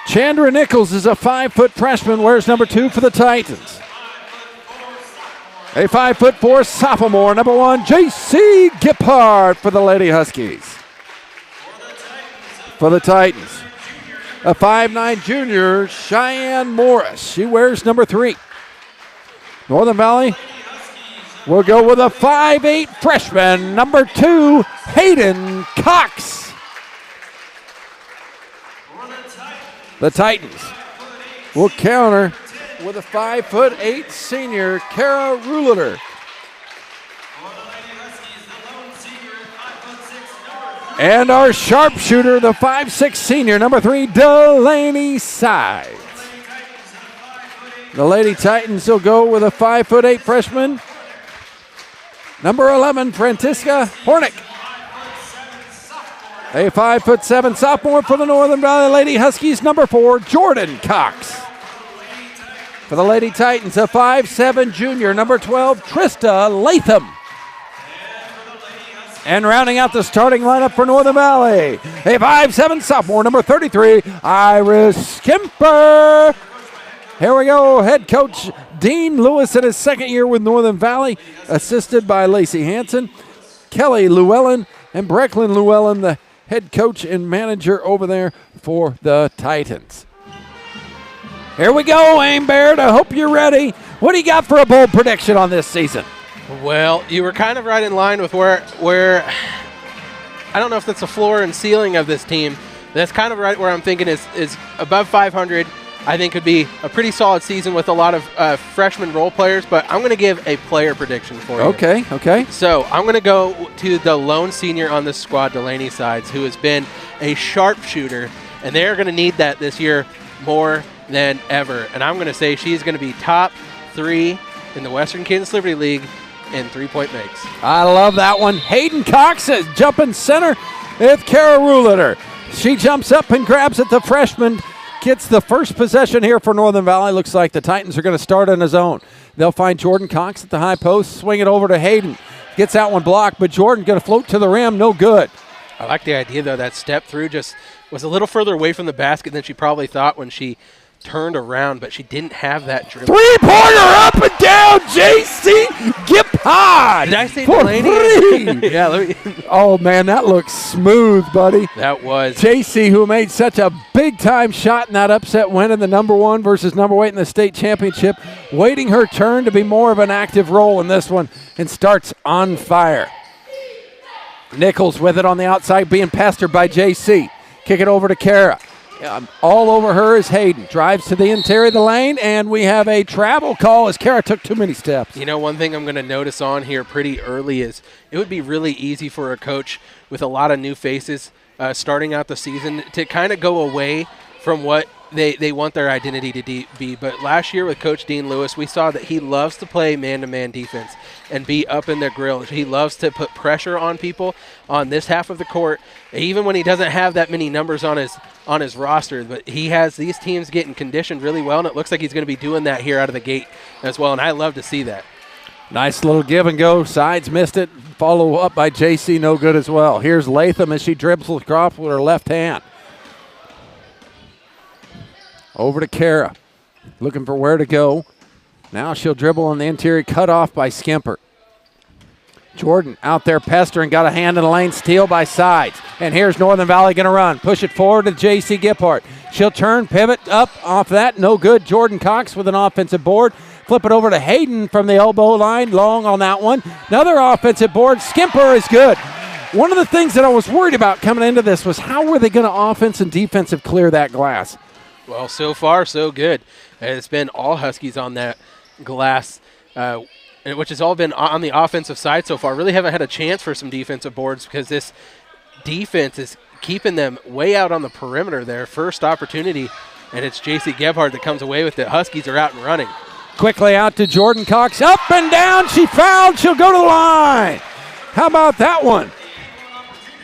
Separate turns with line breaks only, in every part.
Chandra Nichols is a 5-foot freshman, wears number 2 for the Titans. A 5'4" sophomore, number 1, Jaycee Gebhard for the Lady Huskies. For the Titans, a 5'9" junior, Cheyenne Morris. She wears number 3. Northern Valley will go with a 5'8" freshman, number 2, Haedyn Cox. The Titans will counter with a 5'8" senior, Kara Ruleter. And our sharpshooter, the 5'6" senior, number 3, Delaney Sides. The Lady Titans will go with a 5'8" freshman, number 11, Francisca Hornick. A 5'7" sophomore for the Northern Valley Lady Huskies, number 4, Jordyn Cox. For the Lady Titans, a 5'7" junior, number 12, Trista Latham. And rounding out the starting lineup for Northern Valley, a 5'7" sophomore, number 33, Iris Schemper. Here we go, head coach Dean Lewis in his second year with Northern Valley, assisted by Lacey Hanson, Kelly Llewellyn, and Brecklin Llewellyn, the head coach and manager over there for the Titans. Here we go, Aim Baird. I hope you're ready. What do you got for a bold prediction on this season?
Well, you were kind of right in line with where I don't know if that's the floor and ceiling of this team. That's kind of right where I'm thinking is above 500. I think could be a pretty solid season with a lot of freshman role players, but I'm going to give a player prediction for you.
Okay.
So I'm going to go to the lone senior on this squad, Delaney Sides, who has been a sharpshooter, and they're going to need that this year more than ever. And I'm going to say she's going to be top 3 in the Western Kansas Liberty League in three-point makes.
I love that one. Haedyn Cox is jumping center with Kara Ruleter. She jumps up and grabs at the freshman. Gets the first possession here for Northern Valley. Looks like the Titans are going to start on his own. They'll find Jordyn Cox at the high post, swing it over to Haedyn. Gets that one blocked, but Jordyn going to float to the rim, no good.
I like the idea, though, that step through just was a little further away from the basket than she probably thought when she turned around, but she didn't have that dribble.
Three-pointer up and down, Jaycee Gebhard.
Did I say Delaney? Yeah.
Oh, man, that looks smooth, buddy.
That was.
Jaycee, who made such a big-time shot in that upset win in the number 1 versus number 8 in the state championship, waiting her turn to be more of an active role in this one, and starts on fire. Nichols with it on the outside, being pestered by Jaycee. Kick it over to Kara. All over her is Haedyn. Drives to the interior of the lane, and we have a travel call as Kara took too many steps.
You know, one thing I'm going to notice on here pretty early is it would be really easy for a coach with a lot of new faces starting out the season to kind of go away from what they want their identity to be. But last year with Coach Dean Lewis, we saw that he loves to play man-to-man defense and be up in their grill. He loves to put pressure on people on this half of the court, even when he doesn't have that many numbers on his roster. But he has these teams getting conditioned really well, and it looks like he's going to be doing that here out of the gate as well, and I love to see that.
Nice little give and go. Sides missed it. Follow up by Jaycee, no good as well. Here's Latham as she dribbles across with her left hand. Over to Kara, looking for where to go. Now she'll dribble on the interior, cut off by Schemper. Jordyn out there pestering, got a hand in the lane, steal by Sides. And here's Northern Valley going to run. Push it forward to Jaycee Gebhard. She'll turn, pivot up off that, no good. Jordyn Cox with an offensive board. Flip it over to Haedyn from the elbow line, long on that one. Another offensive board. Schemper is good. One of the things that I was worried about coming into this was how were they going to offense and defensive clear that glass?
Well, so far, so good. It's been all Huskies on that glass, which has all been on the offensive side so far. Really haven't had a chance for some defensive boards because this defense is keeping them way out on the perimeter there. First opportunity, and it's Jaycee Gebhard that comes away with it. Huskies are out and running.
Quickly out to Jordyn Cox. Up and down. She fouled. She'll go to the line. How about that one?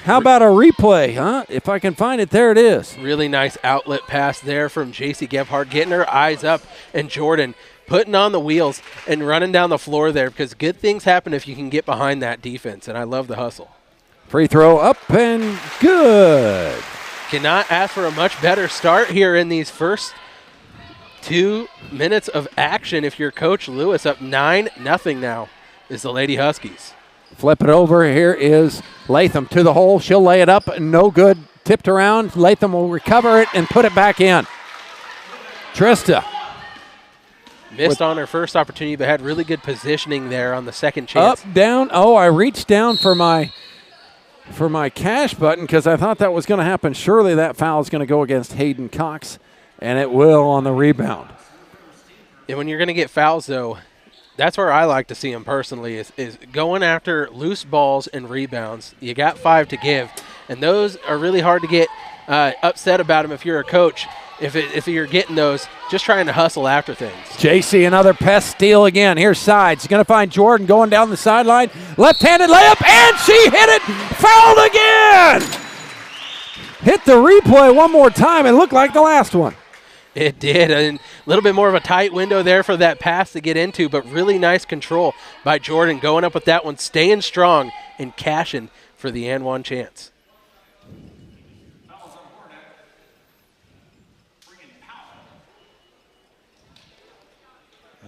How about a replay, huh? If I can find it, there it is.
Really nice outlet pass there from Jaycee Gebhard, getting her eyes up, and Jordyn putting on the wheels and running down the floor there because good things happen if you can get behind that defense, and I love the hustle.
Free throw up and good.
Cannot ask for a much better start here in these first 2 minutes of action if you're Coach Lewis. Up 9-0 now is the Lady Huskies.
Flip it over. Here is Latham to the hole. She'll lay it up. No good. Tipped around. Latham will recover it and put it back in. Trista.
Missed on her first opportunity, but had really good positioning there on the second chance.
Up, down. Oh, I reached down for my cash button because I thought that was going to happen. Surely that foul is going to go against Haedyn Cox, and it will on the rebound.
And when you're going to get fouls, though, that's where I like to see them personally is going after loose balls and rebounds. You got 5 to give, and those are really hard to get upset about them if you're a coach. If you're getting those, just trying to hustle after things.
Jaycee, another pest steal again. Here's Sides. Going to find Jordyn going down the sideline. Left-handed layup, and she hit it. Fouled again. Hit the replay one more time. It looked like the last one.
It did. And a little bit more of a tight window there for that pass to get into, but really nice control by Jordyn going up with that one, staying strong and cashing for the and one chance.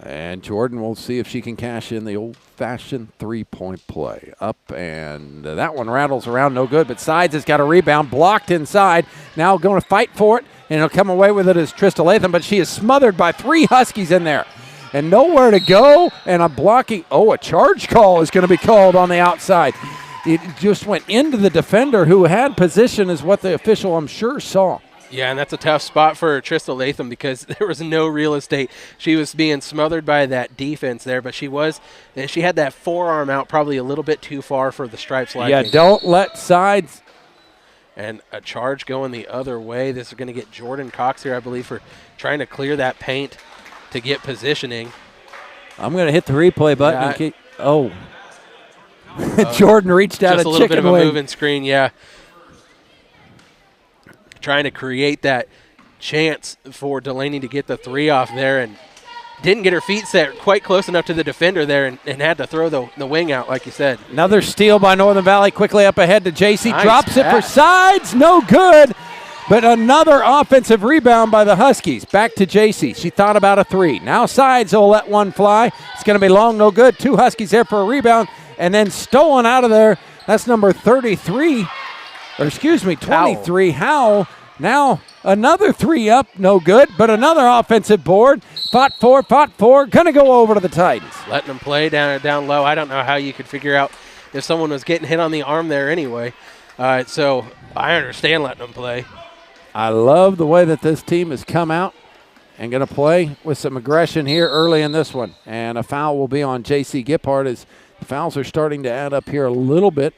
And Jordyn will see if she can cash in the old-fashioned three-point play. Up, and that one rattles around, no good. But Sides has got a rebound, blocked inside. Now going to fight for it, and he'll come away with it as Trista Latham. But she is smothered by 3 Huskies in there. And nowhere to go, and a blocking. Oh, a charge call is going to be called on the outside. It just went into the defender who had position is what the official, I'm sure, saw.
Yeah, and that's a tough spot for Trista Latham because there was no real estate. She was being smothered by that defense there, but she had that forearm out probably a little bit too far for the Stripes liking.
Yeah, don't let Sides.
And a charge going the other way. This is going to get Jordyn Cox here, I believe, for trying to clear that paint to get positioning.
I'm going to hit the replay button. Jordyn reached out
just
a
little bit of a
wing.
moving screen, yeah. Trying to create that chance for Delaney to get the 3 off there and didn't get her feet set quite close enough to the defender there and had to throw the wing out, like you said.
Another steal by Northern Valley, quickly up ahead to Jaycee.
Nice
drops it for
pass.
Sides, no good. But another offensive rebound by the Huskies. Back to Jaycee. She thought about a 3. Now Sides will let one fly. It's going to be long, no good. 2 Huskies there for a rebound. And then stolen out of there. That's number 33. Or excuse me, 23. Howell. Now another 3 up, no good. But another offensive board. Fought for. Going to go over to the Titans.
Letting them play down low. I don't know how you could figure out if someone was getting hit on the arm there anyway. So I understand letting them play.
I love the way that this team has come out and going to play with some aggression here early in this one. And a foul will be on Jaycee Gebhard as the fouls are starting to add up here a little bit.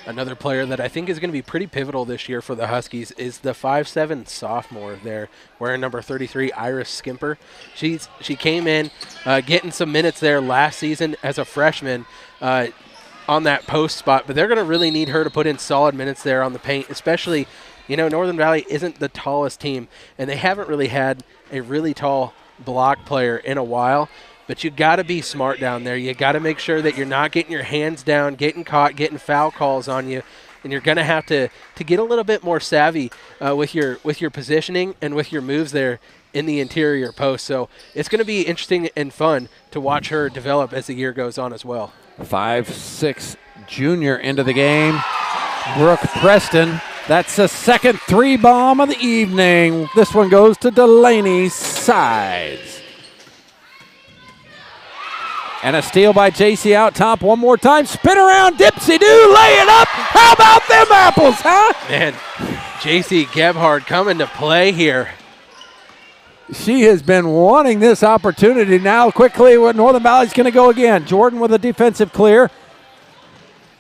Another player that I think is going to be pretty pivotal this year for the Huskies is the 5'7" sophomore there, wearing number 33, Iris Schemper. She came in getting some minutes there last season as a freshman on that post spot, but they're going to really need her to put in solid minutes there on the paint, especially, Northern Valley isn't the tallest team, and they haven't really had a really tall block player in a while. But you got to be smart down there. You got to make sure that you're not getting your hands down, getting caught, getting foul calls on you, and you're going to have to get a little bit more savvy with your positioning and with your moves there in the interior post. So it's going to be interesting and fun to watch her develop as the year goes on as well.
5'6" junior into the game. Brooke Preston. That's the second 3-bomb of the evening. This one goes to Delaney Sides. And a steal by Jaycee out top one more time. Spin around, dipsy-do, lay it up. How about them apples, huh?
Man, Jaycee Gebhard coming to play here.
She has been wanting this opportunity. Now quickly, Northern Valley's going to go again. Jordyn with a defensive clear.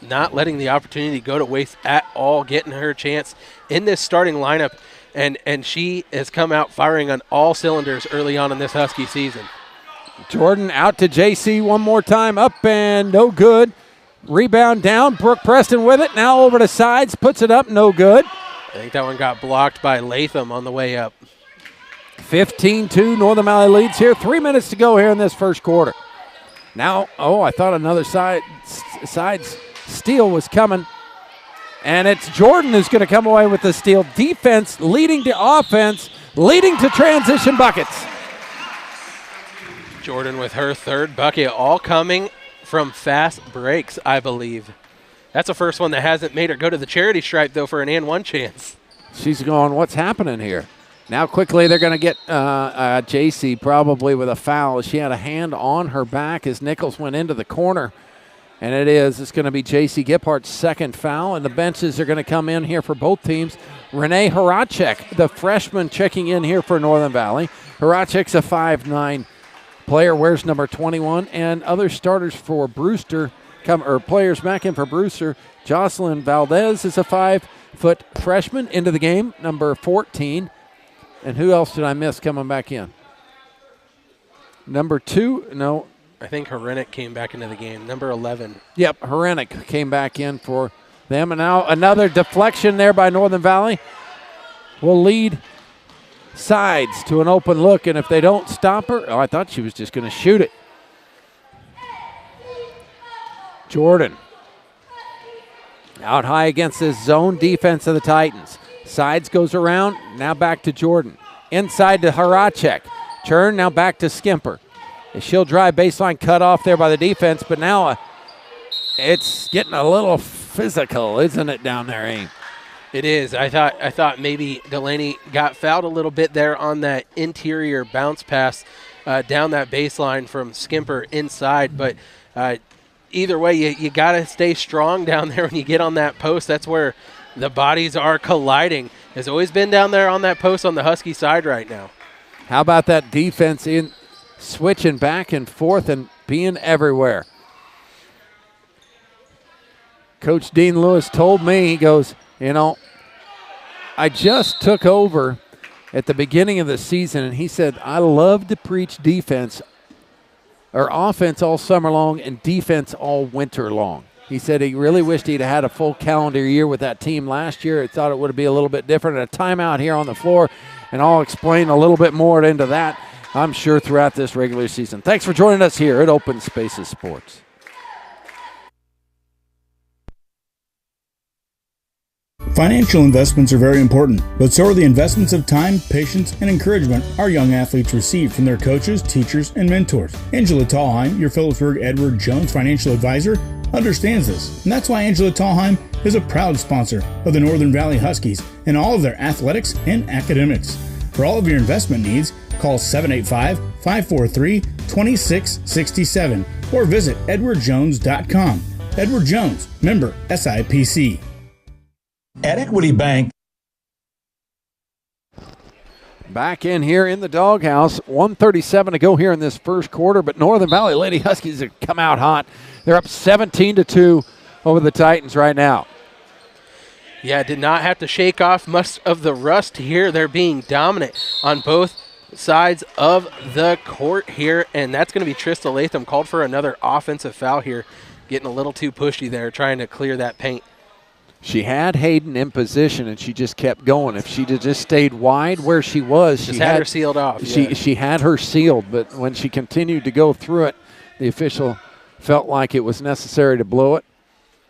Not letting the opportunity go to waste at all, getting her chance in this starting lineup. And she has come out firing on all cylinders early on in this Husky season.
Jordyn out to Jaycee one more time. Up and no good. Rebound down. Brooke Preston with it. Now over to Sides. Puts it up. No good.
I think that one got blocked by Latham on the way up.
15-2. Northern Valley leads here. 3 minutes to go here in this first quarter. Now, I thought another Sides steal was coming. And it's Jordyn who's going to come away with the steal. Defense leading to offense, leading to transition buckets.
Jordyn with her third bucket, all coming from fast breaks, I believe. That's the first one that hasn't made her go to the charity stripe, though, for an and one chance.
She's going, what's happening here? Now quickly they're going to get Jaycee probably with a foul. She had a hand on her back as Nichols went into the corner. And it's going to be Jaycee Gebhard's second foul. And the benches are going to come in here for both teams. Rene Horacek, the freshman, checking in here for Northern Valley. Horacek's a 5'9" player, wears number 21. And other starters for Brewster, players back in for Brewster. Jocelyn Valdez is a 5-foot freshman into the game, number 14. And who else did I miss coming back in? Number 2, no.
I think Horacek came back into the game, number 11.
Yep, Horacek came back in for them. And now another deflection there by Northern Valley will lead Sides to an open look. And if they don't stop her, I thought she was just going to shoot it. Jordyn out high against this zone defense of the Titans. Sides goes around, now back to Jordyn. Inside to Horacek. Turn, now back to Schemper. She'll drive baseline, cut off there by the defense, but now it's getting a little physical, isn't it, down there, Aim?
It is. I thought maybe Delaney got fouled a little bit there on that interior bounce pass down that baseline from Schemper inside, but either way, you got to stay strong down there when you get on that post. That's where the bodies are colliding. Has always been down there on that post on the Husky side right now.
How about that defense in switching back and forth and being everywhere? Coach Dean Lewis told me, he goes, I just took over at the beginning of the season, and he said, I love to preach defense or offense all summer long and defense all winter long. He said he really wished he'd had a full calendar year with that team last year. He thought it would be a little bit different. A timeout here on the floor, and I'll explain a little bit more into that, I'm sure, throughout this regular season. Thanks for joining us here at Open Spaces Sports.
Financial investments are very important, but so are the investments of time, patience, and encouragement our young athletes receive from their coaches, teachers, and mentors. Angela Tallheim, your Phillipsburg Edward Jones financial advisor, understands this, and that's why Angela Tallheim is a proud sponsor of the Northern Valley Huskies and all of their athletics and academics. For all of your investment needs, call 785-543-2667 or visit edwardjones.com. Edward Jones, member SIPC.
At Equity Bank.
Back in here in the doghouse, 1:37 to go here in this first quarter, but Northern Valley Lady Huskies have come out hot. They're up 17-2 over the Titans right now.
Yeah, did not have to shake off much of the rust here. They're being dominant on both sides of the court here, and that's going to be Trista Latham called for another offensive foul here, getting a little too pushy there, trying to clear that paint.
She had Haedyn in position, and she just kept going. If she just stayed wide where she was,
she had her sealed off.
She had her sealed, but when she continued to go through it, the official felt like it was necessary to blow it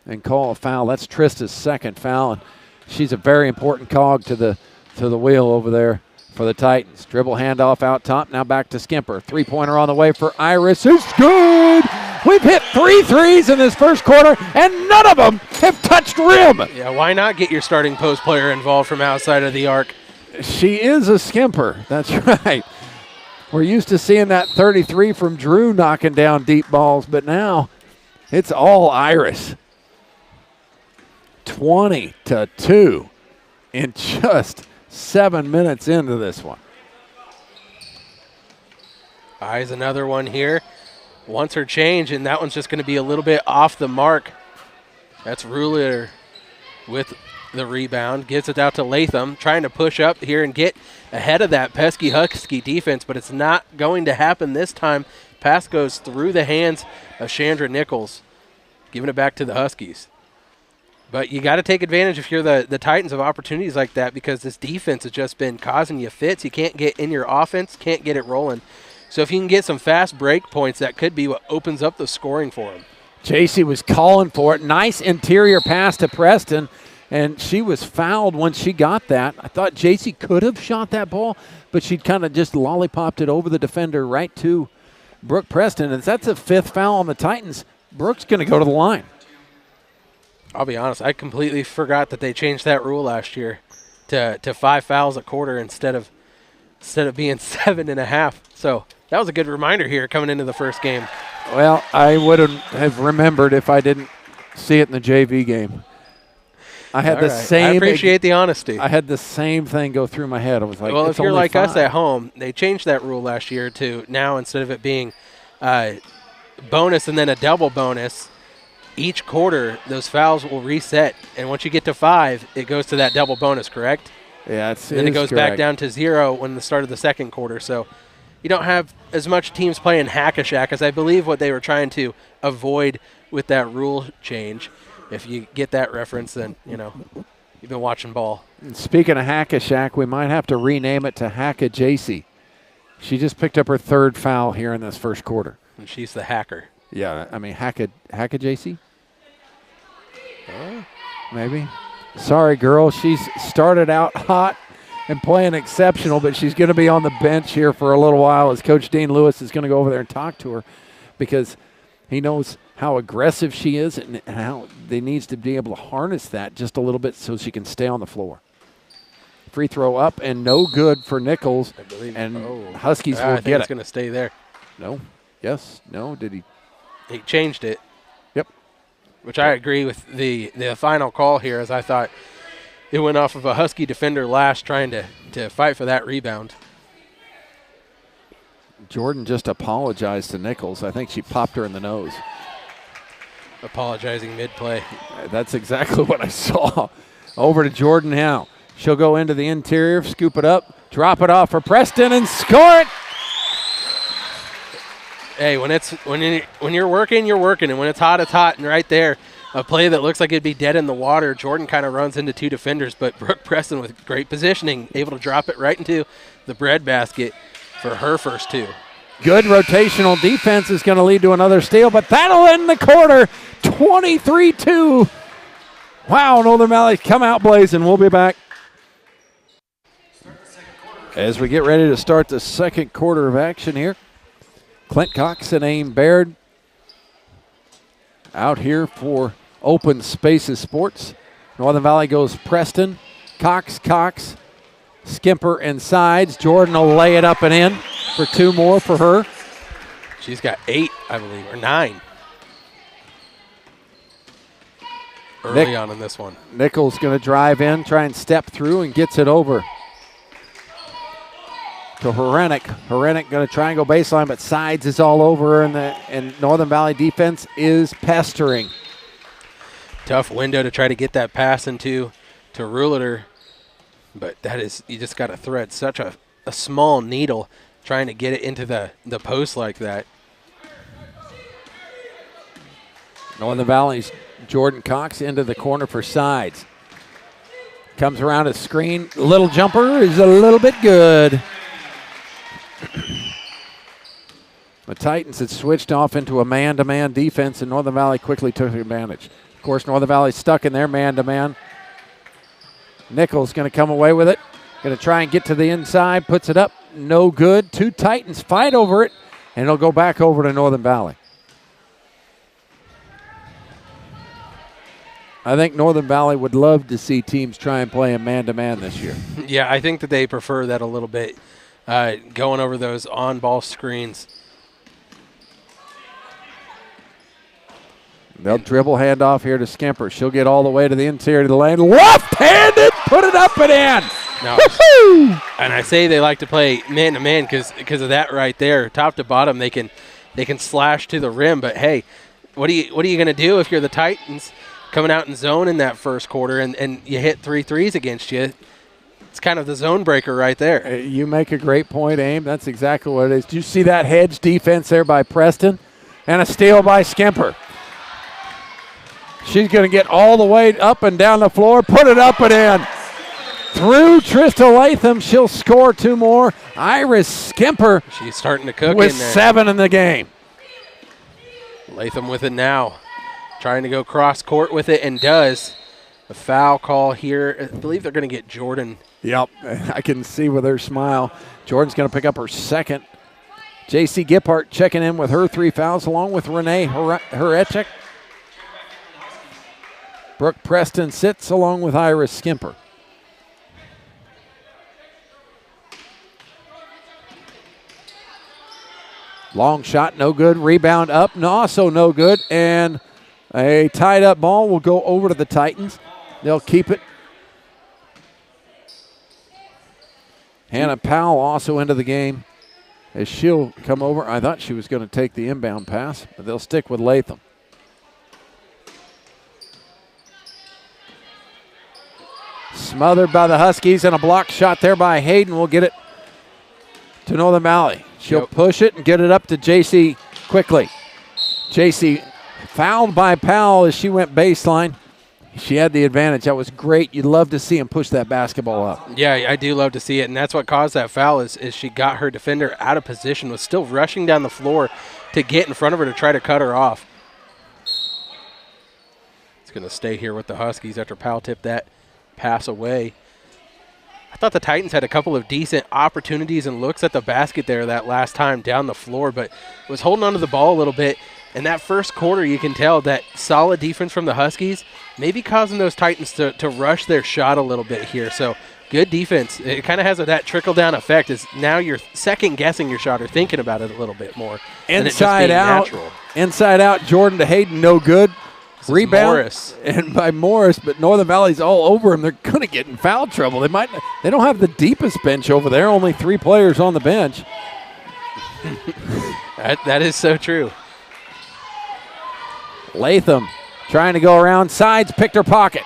and call a foul. That's Trista's second foul, and she's a very important cog to the wheel over there for the Titans. Dribble handoff out top, now back to Schemper. Three-pointer on the way for Iris. It's good! We've hit 3 threes in this first quarter, and none of them have touched rim.
Yeah, why not get your starting post player involved from outside of the arc?
She is a Schemper. That's right. We're used to seeing that 33 from Drew knocking down deep balls, but now it's all Iris. 20-2 in just 7 minutes into this one.
Eyes another one here. Wants her change, and that one's just going to be a little bit off the mark. That's Ruler with the rebound. Gives it out to Latham, trying to push up here and get ahead of that pesky Husky defense, but it's not going to happen this time. Pass goes through the hands of Chandra Nichols, giving it back to the Huskies. But you got to take advantage if you're the Titans of opportunities like that, because this defense has just been causing you fits. You can't get in your offense, can't get it rolling. So if you can get some fast break points, that could be what opens up the scoring for them.
Jaycee was calling for it. Nice interior pass to Preston. and she was fouled when she got that. I thought Jaycee could have shot that ball, but she kind of just lollipopped it over the defender right to Brooke Preston, and that's a 5th foul on the Titans. Brooke's going to go to the line.
I'll be honest, I completely forgot that they changed that rule last year to 5 fouls a quarter instead of being 7.5. So that was a good reminder here coming into the first game.
Well, I wouldn't have remembered if I didn't see it in the JV game. I had the same.
I appreciate the honesty.
I had the same thing go through my head. I was like,
well,
if
you're like
5.
us at home, they changed that rule last year to now instead of it being bonus and then a double bonus, each quarter those fouls will reset, and once you get to 5, it goes to that double bonus, correct?
Yeah,
then it goes back down to 0 when the start of the second quarter. So you don't have as much teams playing hack-a-shack as I believe what they were trying to avoid with that rule change. If you get that reference, then, you know, you've been watching ball.
And speaking of Hack-a-Shack, we might have to rename it to Hack-a-Jaycee. She just picked up her 3rd foul here in this first quarter.
And she's the hacker.
Yeah, I mean, Hack-a-Jaycee? Maybe. Sorry, girl. She's started out hot and playing exceptional, but she's going to be on the bench here for a little while as Coach Dean Lewis is going to go over there and talk to her because he knows how aggressive she is and how they needs to be able to harness that just a little bit so she can stay on the floor. Free throw up and no good for Nichols, and Huskies will get it.
It's going to stay there.
No. Yes. No. Did he?
He changed it.
Yep.
Which I agree with the final call here, as I thought it went off of a Husky defender last trying to fight for that rebound.
Jordyn just apologized to Nichols. I think she popped her in the nose.
Apologizing mid-play.
That's exactly what I saw. Over to Jordyn now. She'll go into the interior, scoop it up, drop it off for Preston, and score it.
Hey, when you're working, you're working, and when it's hot, and right there, a play that looks like it'd be dead in the water. Jordyn kind of runs into 2 defenders, but Brooke Preston with great positioning, able to drop it right into the breadbasket for her first 2.
Good rotational defense is going to lead to another steal, but that'll end the quarter, 23-2. Wow, Northern Valley come out blazing. We'll be back as we get ready to start the second quarter of action here. Clint Cox and Aim Baird out here for Open Spaces Sports. Northern Valley goes Preston, Cox, Schemper and Sides. Jordyn will lay it up and in for 2 more for her.
She's got 8, I believe, or 9. Early on in this one.
Nichols going to drive in, try and step through, and gets it over to Horacek. Horacek going to try and go baseline, but Sides is all over, and Northern Valley defense is pestering.
Tough window to try to get that pass into to Ruleter, but that is, you just got to thread such a small needle trying to get it into the post like that.
Northern Valley's Jordyn Cox into the corner for Sides. Comes around a screen. Little jumper is a little bit good. The Titans had switched off into a man-to-man defense, and Northern Valley quickly took advantage. Of course, Northern Valley stuck in their man-to-man. Nichols going to come away with it. Going to try and get to the inside. Puts it up. No good. 2 Titans fight over it, and it'll go back over to Northern Valley. I think Northern Valley would love to see teams try and play a man-to-man this year.
Yeah, I think that they prefer that a little bit, going over those on-ball screens.
They'll dribble handoff here to Schemper. She'll get all the way to the interior of the lane. Left-handed, put it up and in.
No. And I say they like to play man-to-man because of that right there. Top to bottom, they can slash to the rim. But, hey, what are you going to do if you're the Titans coming out in zone in that first quarter and you hit 3 threes against you? It's kind of the zone breaker right there.
You make a great point, Aim. That's exactly what it is. Do you see that hedge defense there by Preston? And a steal by Schemper. She's going to get all the way up and down the floor, put it up and in. Through Trista Latham, she'll score 2 more. Iris Schemper,
she's starting to cook
with
in there.
7 in the game.
Latham with it now. Trying to go cross court with it and does. a foul call here. I believe they're going to get Jordyn.
Yep, I can see with her smile. Jordyn's going to pick up her second. Jaycee Gebhard checking in with her 3 fouls, along with Rene Horacek. Brooke Preston sits along with Iris Schemper. Long shot, no good. Rebound up, also no good. And a tied up ball will go over to the Titans. They'll keep it. Hannah Powell also into the game as she'll come over. I thought she was going to take the inbound pass, but they'll stick with Latham. Smothered by the Huskies, and a block shot there by Haedyn will get it to Northern Valley. She'll push it and get it up to Jaycee quickly. Jaycee fouled by Powell as she went baseline. She had the advantage. That was great. You'd love to see him push that basketball up.
Yeah, I do love to see it, and that's what caused that foul is she got her defender out of position, was still rushing down the floor to get in front of her to try to cut her off. It's going to stay here with the Huskies after Powell tipped that pass away. I thought the Titans had a couple of decent opportunities and looks at the basket there that last time down the floor, but was holding onto the ball a little bit. In that first quarter, you can tell that solid defense from the Huskies maybe causing those Titans to rush their shot a little bit here. So good defense. It kind of has that trickle-down effect is now you're second-guessing your shot or thinking about it a little bit more.
Inside out, Jordyn to Haedyn, no good. Rebound
Morris.
And by Morris, but Northern Valley's all over him. They're going to get in foul trouble. They don't have the deepest bench over there. Only 3 players on the bench.
That is so true.
Latham trying to go around. Sides picked her pocket.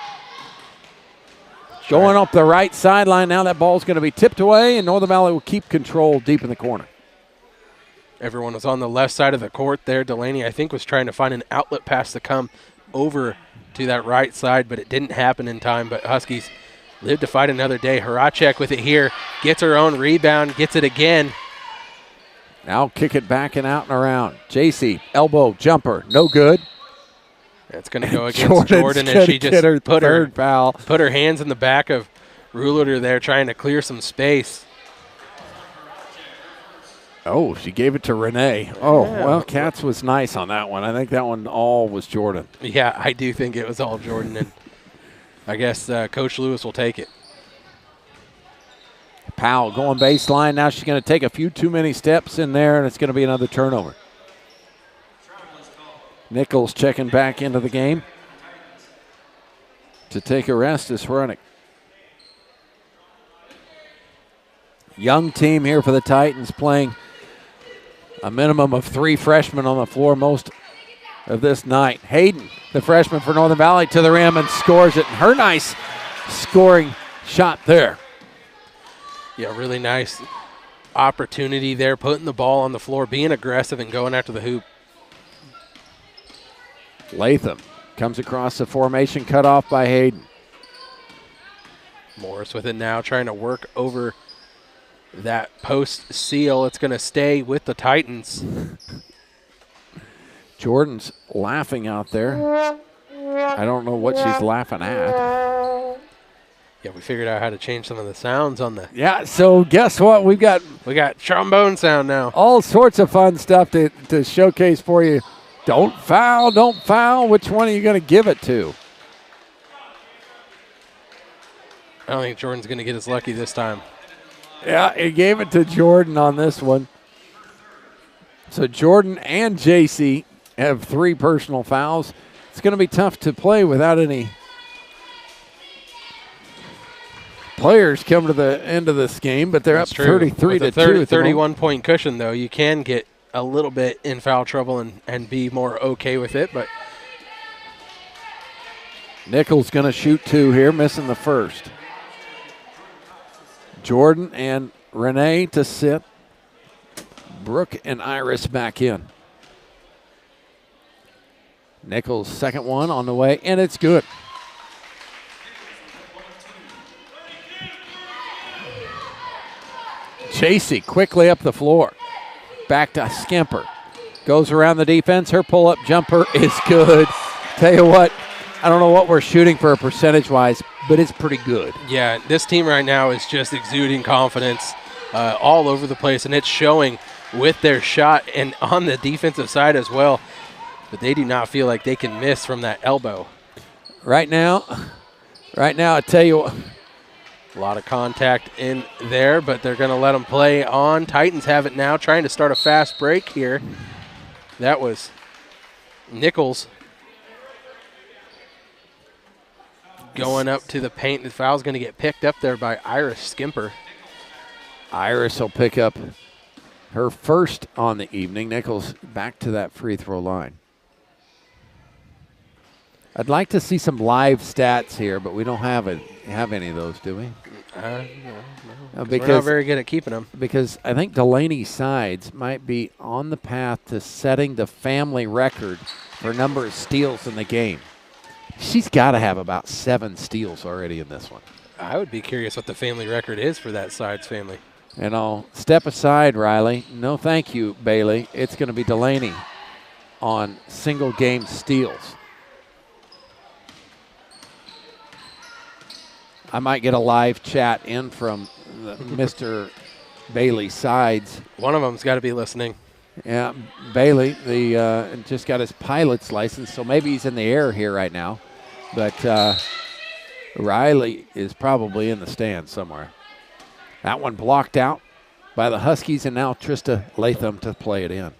Going up the right sideline. Now that ball's going to be tipped away, and Northern Valley will keep control deep in the corner.
Everyone was on the left side of the court there. Delaney, I think, was trying to find an outlet pass to come over to that right side, but it didn't happen in time. But Huskies live to fight another day. Horacek with it here. Gets her own rebound. Gets it again.
Now kick it back and out and around. Jaycee, elbow, jumper, no good.
It's going to go against Jordyn as she just put her hands in the back of Ruler there trying to clear some space.
Oh, she gave it to Rene. Oh, yeah. Well, Katz was nice on that one. I think that one all was Jordyn.
Yeah, I do think it was all Jordyn, and I guess Coach Lewis will take it.
Powell going baseline. Now she's going to take a few too many steps in there, and it's going to be another turnover. Nichols checking back into the game to take a rest is Horacek. Young team here for the Titans, playing a minimum of 3 freshmen on the floor most of this night. Haedyn, the freshman for Northern Valley, to the rim and scores it. Her nice scoring shot there.
Yeah, really nice opportunity there, putting the ball on the floor, being aggressive and going after the hoop.
Latham comes across the formation, cut off by Haedyn.
Morris with it now, trying to work over that post seal. It's going to stay with the Titans.
Jordan's laughing out there. I don't know what she's laughing at.
Yeah, we figured out how to change some of the sounds on the.
Yeah, so guess what? We got
trombone sound now.
All sorts of fun stuff to showcase for you. Don't foul, don't foul. Which one are you going to give it to?
I don't think Jordan's going to get as lucky this time.
Yeah, he gave it to Jordyn on this one. So Jordyn and Jaycee have 3 personal fouls. It's going to be tough to play without any players coming to the end of this game, but they're up 33 to 2.
31-point cushion, though. You can get a little bit in foul trouble and be more okay with it, but
Nichols going to shoot 2 here, missing the first. Jordyn and Rene to sit. Brooke and Iris back in. Nichols' second one on the way, and it's good. Jaycee quickly up the floor. Back to Schemper. Goes around the defense. Her pull-up jumper is good. Tell you what, I don't know what we're shooting for percentage-wise, but it's pretty good.
Yeah, this team right now is just exuding confidence all over the place, and it's showing with their shot and on the defensive side as well. But they do not feel like they can miss from that elbow.
Right now, I tell you what.
A lot of contact in there, but they're going to let them play on. Titans have it now, trying to start a fast break here. That was Nichols going up to the paint. The foul's going to get picked up there by Iris Schemper.
Iris will pick up her first on the evening. Nichols back to that free throw line. I'd like to see some live stats here, but we don't have any of those, do we?
No, because we're not very good at keeping them.
Because I think Delaney Sides might be on the path to setting the family record for number of steals in the game. She's got to have about 7 steals already in this one.
I would be curious what the family record is for that Sides family.
And I'll step aside, Riley. No, thank you, Bailey. It's going to be Delaney on single game steals. I might get a live chat in from Mr. Bailey Sides.
One of them's got to be listening.
Yeah, Bailey, just got his pilot's license, so maybe he's in the air here right now. But Riley is probably in the stands somewhere. That one blocked out by the Huskies, and now Trista Latham to play it in.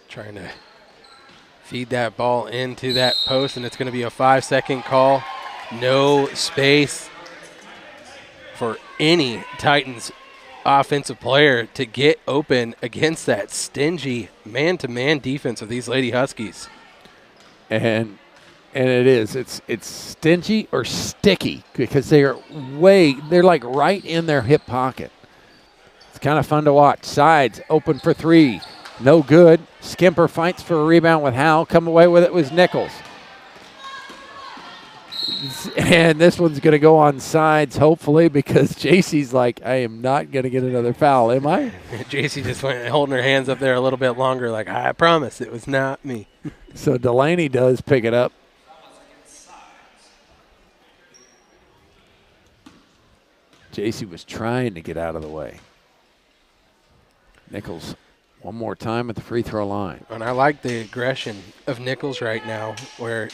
Trying to feed that ball into that post, and it's going to be a 5-second call. No space for any Titans offensive player to get open against that stingy man-to-man defense of these Lady Huskies.
And it is. It's stingy or sticky because they're like right in their hip pocket. It's kind of fun to watch. Sides open for 3. No good. Schemper fights for a rebound with Howell. Come away with it was Nichols. And this one's going to go on Sides, hopefully, because Jaycee's like, I am not going to get another foul, am I?
Jaycee just went holding her hands up there a little bit longer, like, I promise it was not me.
So Delaney does pick it up. Jaycee was trying to get out of the way. Nichols one more time at the free throw line.
And I like the aggression of Nichols right now, where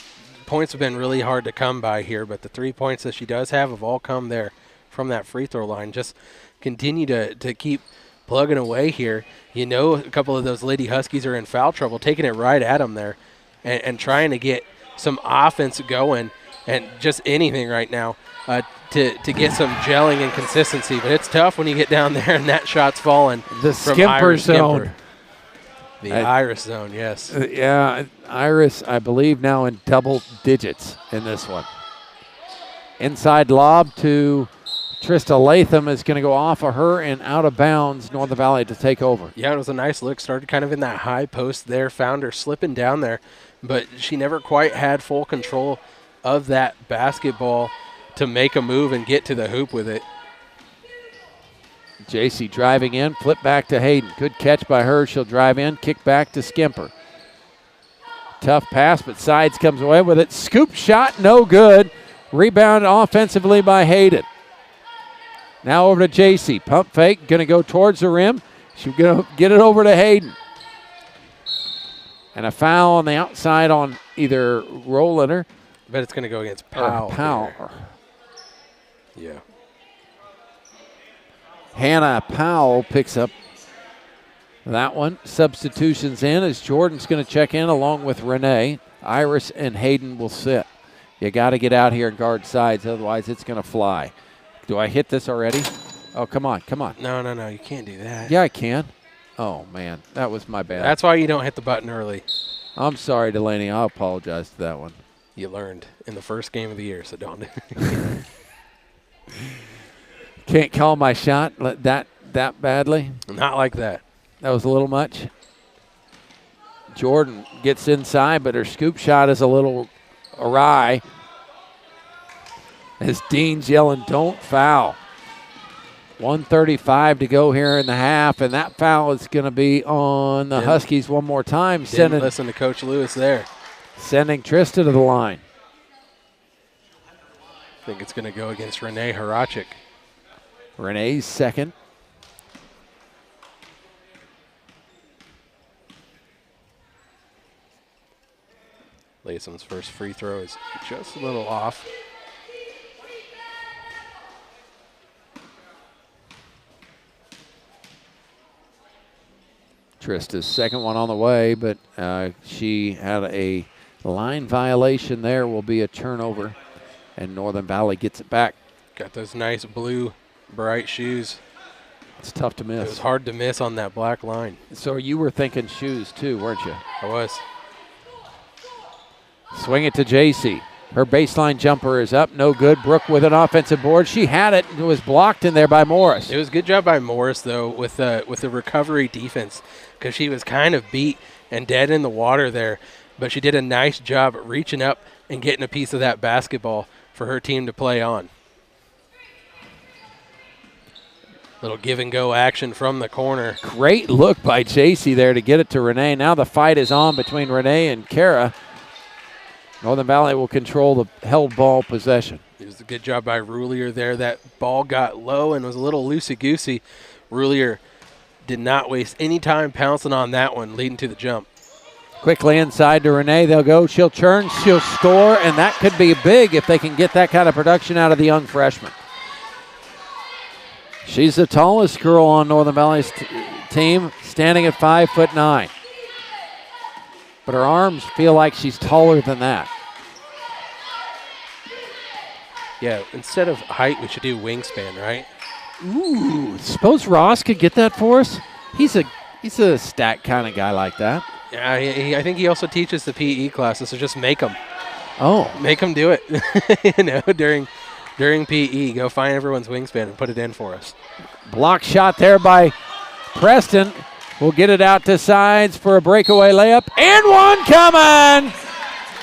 points have been really hard to come by here, but the 3 points that she does have all come there from that free throw line. Just continue to keep plugging away here. You know, a couple of those Lady Huskies are in foul trouble, taking it right at them there and trying to get some offense going and just anything right now to get some gelling and consistency. But it's tough when you get down there and that shot's falling.
The Schemper zone.
The Iris zone, yes.
Yeah, Iris, I believe, now in double digits in this one. Inside lob to Trista Latham is going to go off of her and out of bounds. Northern Valley to take over.
Yeah, it was a nice look. Started kind of in that high post there. Found her slipping down there, but she never quite had full control of that basketball to make a move and get to the hoop with it.
Jaycee driving in, flip back to Haedyn. Good catch by her. She'll drive in, kick back to Schemper. Tough pass, but Sides comes away with it. Scoop shot, no good. Rebound offensively by Haedyn. Now over to Jaycee. Pump fake, going to go towards the rim. She's going to get it over to Haedyn. And a foul on the outside on either Rowland or.
But it's going to go against Powell.
Powell.
Yeah.
Hannah Powell picks up that one. Substitutions in as Jordan's going to check in along with Rene. Iris and Haedyn will sit. You got to get out here and guard Sides, otherwise it's going to fly. Do I hit this already? Oh, come on, come on.
No, you can't do that.
Yeah, I can. Oh, man, that was my bad.
That's why you don't hit the button early.
I'm sorry, Delaney. I'll apologize to that one.
You learned in the first game of the year, so don't.
Can't call my shot that badly.
Not like that.
That was a little much. Jordyn gets inside, but her scoop shot is a little awry. As Dean's yelling, don't foul. 1:35 to go here in the half, and that foul is going to be on the Huskies one more time.
Didn't listen to Coach Lewis there.
Sending Trista to the line.
I think it's going to go against Rene Horacek.
Renee's second.
Lason's first free throw is just a little off.
Trista's second one on the way, but she had a line violation there. Will be a turnover, and Northern Valley gets it back.
Got those nice blue, bright shoes.
It's tough to miss.
It was hard to miss on that black line.
So you were thinking shoes too, weren't you?
I was.
Swing it to Jaycee. Her baseline jumper is up, no good. Brooke with an offensive board. She had it. It was blocked in there by Morris.
It was a good job by Morris, though, with the recovery defense, because she was kind of beat and dead in the water there. But she did a nice job reaching up and getting a piece of that basketball for her team to play on. Little give-and-go action from the corner.
Great look by Jaycee there to get it to Rene. Now the fight is on between Rene and Kara. Northern Valley will control the held ball possession.
It was a good job by Roulier there. That ball got low and was a little loosey-goosey. Roulier did not waste any time pouncing on that one, leading to the jump.
Quickly inside to Rene. They'll go. She'll churn. She'll score, and that could be big if they can get that kind of production out of the young freshman. She's the tallest girl on Northern Valley's team, standing at 5'9". But her arms feel like she's taller than that.
Yeah, instead of height, we should do wingspan, right?
Ooh, suppose Ross could get that for us? He's a stat kind of guy like that.
Yeah, I think he also teaches the PE classes, so just make him.
Oh.
Make him do it, during PE. Go find everyone's wingspan and put it in for us.
Block shot there by Preston. We'll get it out to Sides for a breakaway layup. And one coming!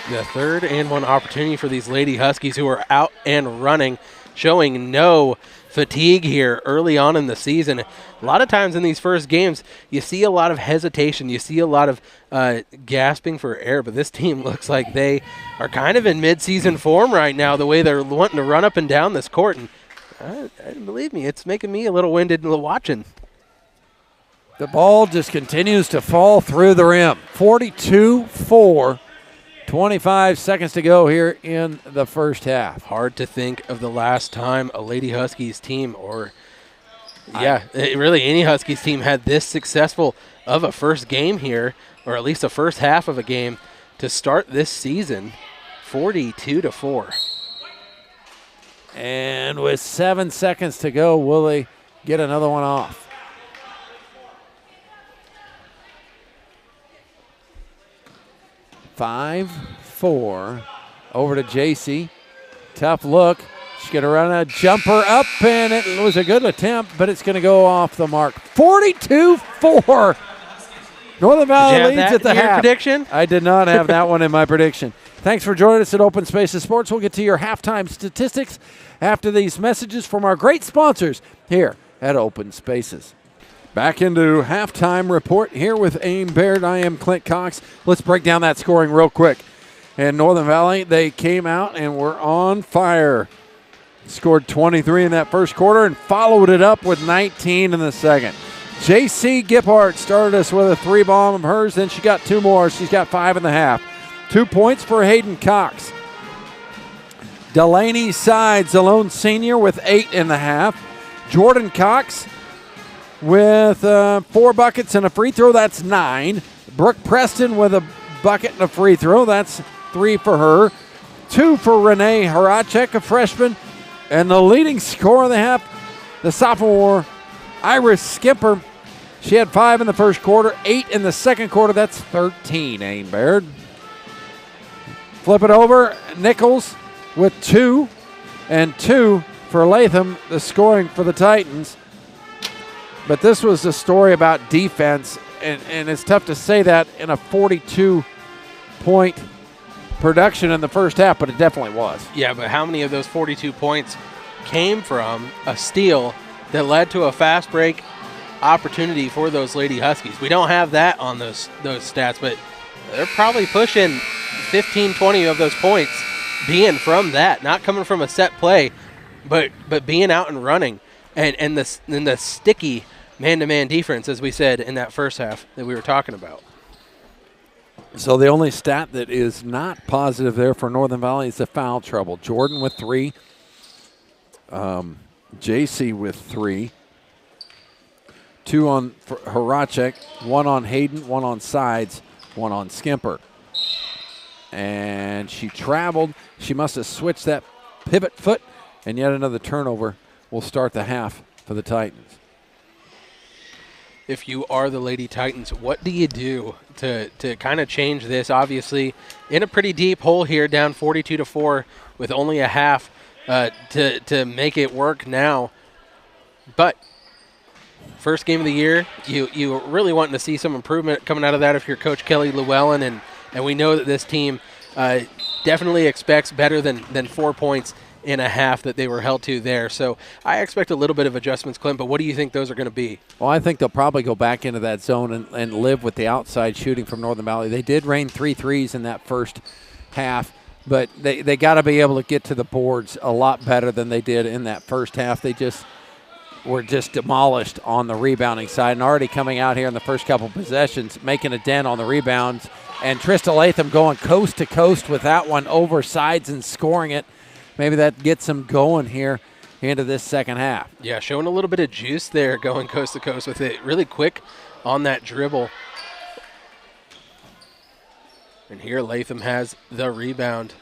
The third and one opportunity for these Lady Huskies, who are out and running, showing no fatigue here early on in the season. A lot of times in these first games, you see a lot of hesitation. You see a lot of gasping for air, but this team looks like they are kind of in mid-season form right now, the way they're wanting to run up and down this court. And believe me, it's making me a little winded watching.
The ball just continues to fall through the rim. 42-4, 25 seconds to go here in the first half.
Hard to think of the last time a Lady Huskies team, or really any Huskies team, had this successful of a first game here, or at least a first half of a game to start this season. 42-4.
And with 7 seconds to go, will they get another one off? Five, 4, over to Jaycee. Tough look. She's going to run a jumper up, and it was a good attempt, but it's going to go off the mark. 42-4. Northern Valley leads at the half.
Prediction?
I did not have that one in my prediction. Thanks for joining us at Open Spaces Sports. We'll get to your halftime statistics after these messages from our great sponsors here at Open Spaces. Back into halftime report here with Aim Baird. I am Clint Cox. Let's break down that scoring real quick. And Northern Valley, they came out and were on fire. Scored 23 in that first quarter and followed it up with 19 in the second. Jaycee Gebhard started us with a 3-bomb of hers. Then she got 2 more. She's got 5 in the half. 2 points for Haedyn Cox. Delaney Sides, a lone senior, with 8 in the half. Jordyn Cox with 4 buckets and a free throw. That's 9. Brooke Preston with a bucket and a free throw. That's 3 for her. 2 for Rene Horacek, a freshman. And the leading scorer of the half, the sophomore, Iris Schemper. She had 5 in the first quarter, 8 in the second quarter. That's 13, Aim Baird. Flip it over. Nichols with 2 and 2 for Latham, the scoring for the Titans. But this was a story about defense, and it's tough to say that in a 42-point production in the first half, but it definitely was.
Yeah, but how many of those 42 points came from a steal that led to a fast break opportunity for those Lady Huskies. We don't have that on those stats, but they're probably pushing 15, 20 of those points being from that, not coming from a set play, but being out and running, and the sticky man-to-man defense, as we said in that first half that we were talking about.
So the only stat that is not positive there for Northern Valley is the foul trouble. Jordyn with 3, Jaycee with 3, 2 on Horacek, 1 on Haedyn, 1 on Sides, 1 on Schemper. And she traveled. She must have switched that pivot foot, and yet another turnover will start the half for the Titans.
If you are the Lady Titans, what do you do to kind of change this? Obviously, in a pretty deep hole here, down 42-4 with only a half to make it work now. But first game of the year, you really wanting to see some improvement coming out of that if you're Coach Kelly Llewellyn, and we know that this team definitely expects better than 4 points in a half that they were held to there. So I expect a little bit of adjustments, Clint, but what do you think those are going to be?
Well, I think they'll probably go back into that zone and live with the outside shooting from Northern Valley. They did rain 3 threes in that first half, but they got to be able to get to the boards a lot better than they did in that first half. They were just demolished on the rebounding side, and already coming out here in the first couple possessions, making a dent on the rebounds. And Trista Latham going coast to coast with that one over Sides and scoring it. Maybe that gets them going here into this second half.
Yeah, showing a little bit of juice there, going coast to coast with it really quick on that dribble. And here Latham has the rebound.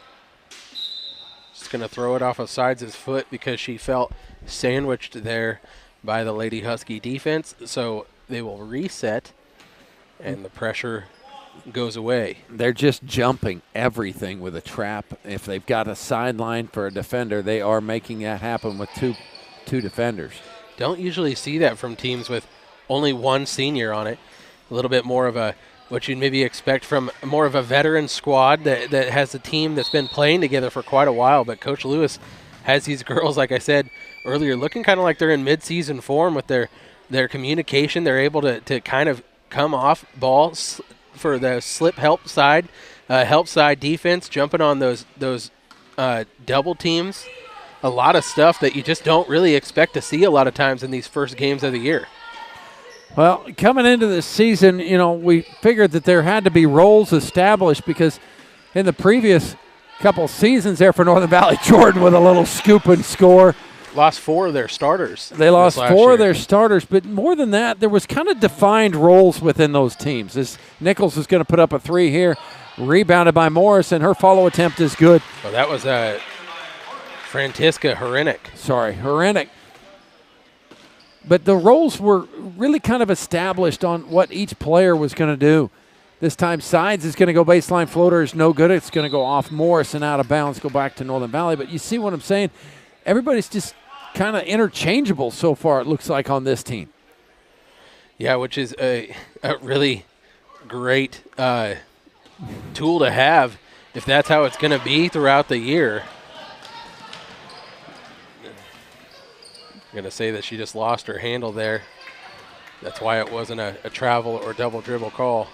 Just going to throw it off of Sides' foot because she felt sandwiched there by the Lady Husky defense. So they will reset, and the pressure goes away.
They're just jumping everything with a trap. If they've got a sideline for a defender, they are making that happen with two defenders.
Don't usually see that from teams with only one senior on it. A little bit more of what you'd maybe expect from more of a veteran squad that has a team that's been playing together for quite a while. But Coach Lewis has these girls, like I said earlier, looking kind of like they're in mid-season form with their communication. They're able to kind of come off ball for the slip help side defense, jumping on those double teams. A lot of stuff that you just don't really expect to see a lot of times in these first games of the year.
Well, coming into this season, we figured that there had to be roles established because in the previous couple seasons there for Northern Valley, Jordyn with a little scoop and score.
Lost 4 of their starters.
They lost 4 of their starters, but more than that, there was kind of defined roles within those teams. This Nichols is going to put up a 3 here, rebounded by Morris, and her follow attempt is good.
Well, that was Frantiska Horacek.
Sorry, Horacek. But the roles were really kind of established on what each player was going to do. This time, Sides is going to go baseline floater is no good. It's going to go off Morris and out of bounds, go back to Northern Valley. But you see what I'm saying? Everybody's just kind of interchangeable so far, it looks like, on this team.
Yeah, which is a really great tool to have if that's how it's going to be throughout the year. I'm going to say that she just lost her handle there. That's why it wasn't a travel or double dribble call.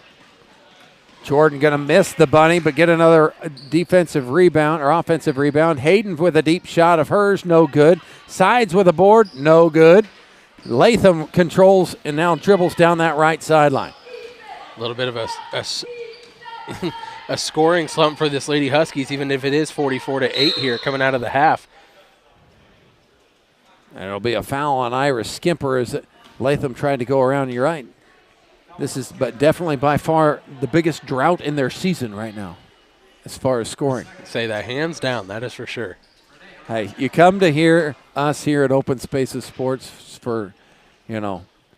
Jordyn going to miss the bunny, but get another defensive rebound or offensive rebound. Haedyn with a deep shot of hers, no good. Sides with a board, no good. Latham controls and now dribbles down that right sideline.
A little bit of a scoring slump for this Lady Huskies, even if it is 44-8 here coming out of the half.
And it'll be a foul on Iris Schemper as Latham tried to go around. You're right. This is but definitely by far the biggest drought in their season right now as far as scoring.
Say that hands down, that is for sure.
Hey, you come to hear us here at Open Spaces Sports for,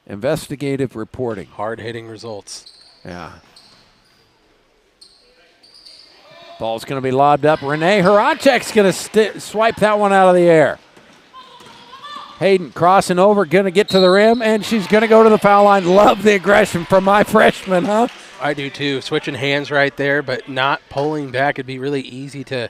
investigative reporting.
Hard-hitting results.
Yeah. Ball's going to be lobbed up. Rene Horacek's going to swipe that one out of the air. Haedyn crossing over, going to get to the rim, and she's going to go to the foul line. Love the aggression from my freshman, huh?
I do too. Switching hands right there, but not pulling back. It'd be really easy to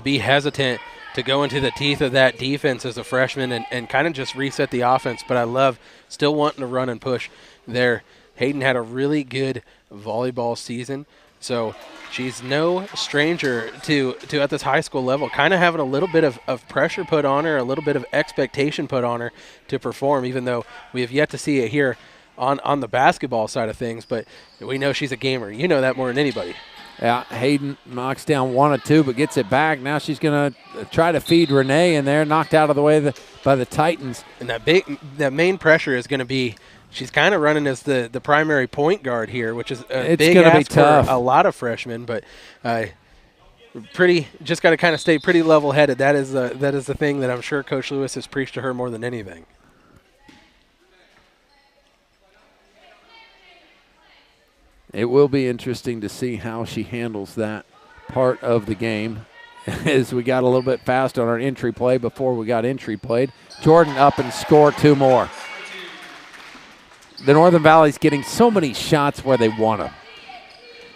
be hesitant to go into the teeth of that defense as a freshman and kind of just reset the offense. But I love still wanting to run and push there. Haedyn had a really good volleyball season, so she's no stranger to at this high school level, kind of having a little bit of pressure put on her, a little bit of expectation put on her to perform, even though we have yet to see it here on the basketball side of things. But we know she's a gamer. You know that more than anybody.
Yeah, Haedyn knocks down 1 or 2, but gets it back. Now she's going to try to feed Rene in there, knocked out of the way by the Titans.
And that main pressure is going to be, she's kind of running as the primary point guard here, which is a big ask for a lot of freshmen, but just got to kind of stay pretty level-headed. That is the thing that I'm sure Coach Lewis has preached to her more than anything.
It will be interesting to see how she handles that part of the game as we got a little bit fast on our entry play before we got entry played. Jordyn up and score 2 more. The Northern Valley's getting so many shots where they want them.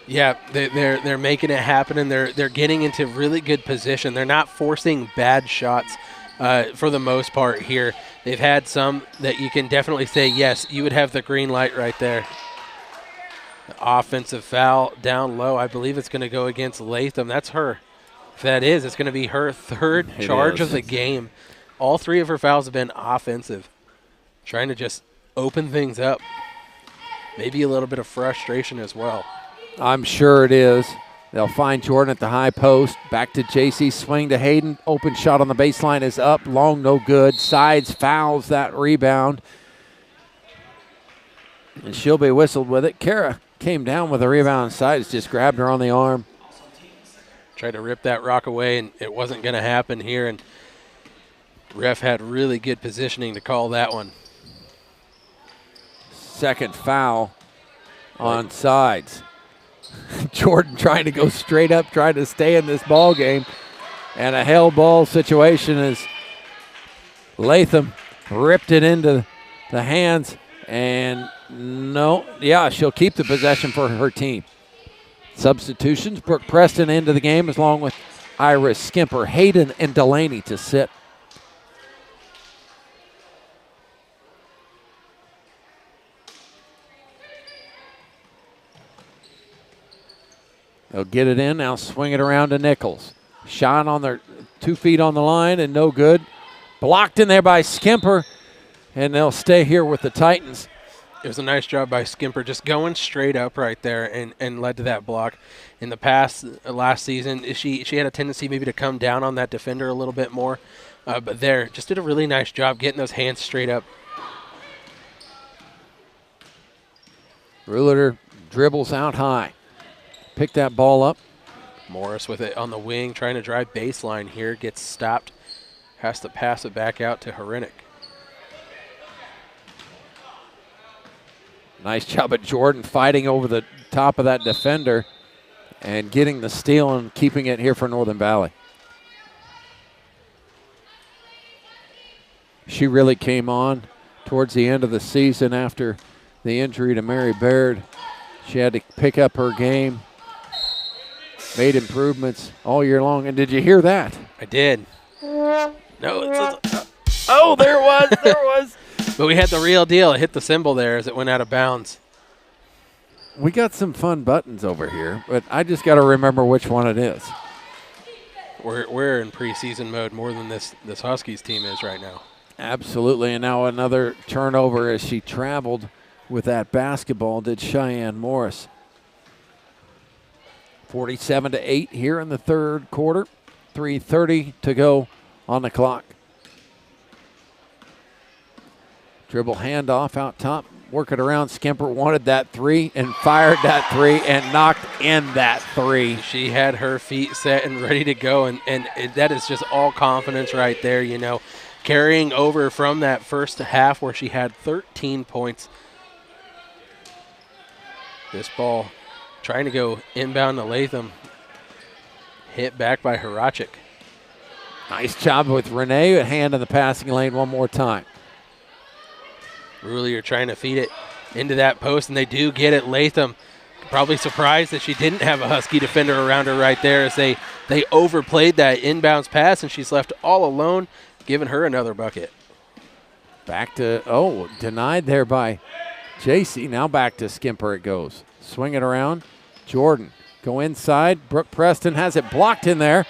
Yeah, they're making it happen, and they're getting into really good position. They're not forcing bad shots for the most part here. They've had some that you can definitely say, yes, you would have the green light right there. Offensive foul down low. I believe it's going to go against Latham. That's her. If that is, it's going to be her third charge of the game. All 3 of her fouls have been offensive. Trying to just open things up. Maybe a little bit of frustration as well.
I'm sure it is. They'll find Jordyn at the high post. Back to Jaycee. Swing to Haedyn. Open shot on the baseline is up. Long, no good. Sides fouls that rebound. And she'll be whistled with it. Kara came down with a rebound. Sides just grabbed her on the arm.
Tried to rip that rock away, and it wasn't going to happen here. And ref had really good positioning to call that one.
Second foul on Sides. Jordyn trying to go straight up, trying to stay in this ball game. And a hell ball situation as Latham ripped it into the hands. And she'll keep the possession for her team. Substitutions, Brooke Preston into the game along with Iris Schemper, Haedyn, and Delaney to sit. They'll get it in, now swing it around to Nichols. Shot on their 2 feet on the line and no good. Blocked in there by Schemper, and they'll stay here with the Titans.
It was a nice job by Schemper just going straight up right there and led to that block. In the past, last season, she had a tendency maybe to come down on that defender a little bit more. But there, just did a really nice job getting those hands straight up.
Ruleter dribbles out high. Pick that ball up.
Morris with it on the wing, trying to drive baseline here. Gets stopped. Has to pass it back out to Horacek.
Nice job at Jordyn fighting over the top of that defender and getting the steal and keeping it here for Northern Valley. She really came on towards the end of the season after the injury to Mary Baird. She had to pick up her game, made improvements all year long. And did you hear that?
I did. No,
there it was.
But we had the real deal. It hit the symbol there as it went out of bounds.
We got some fun buttons over here, but I just got to remember which one it is.
We're in preseason mode more than this Huskies team is right now.
Absolutely, and now another turnover as she traveled with that basketball, did Cheyenne Morris. 47-8 here in the third quarter. 3:30 to go on the clock. Dribble handoff out top. Work it around. Schemper wanted that 3 and fired that 3 and knocked in that 3.
She had her feet set and ready to go, and that is just all confidence right there, you know. Carrying over from that first half where she had 13 points. This ball trying to go inbound to Latham. Hit back by Horacek.
Nice job with Rene. A hand in the passing lane one more time.
Rulier trying to feed it into that post, and they do get it. Latham Probably surprised that she didn't have a Husky defender around her right there, as they overplayed that inbounds pass, and she's left all alone, giving her another bucket.
Back to, denied there by Jaycee. Now back to Schemper it goes. Swing it around. Jordyn go inside. Brooke Preston has it blocked in there,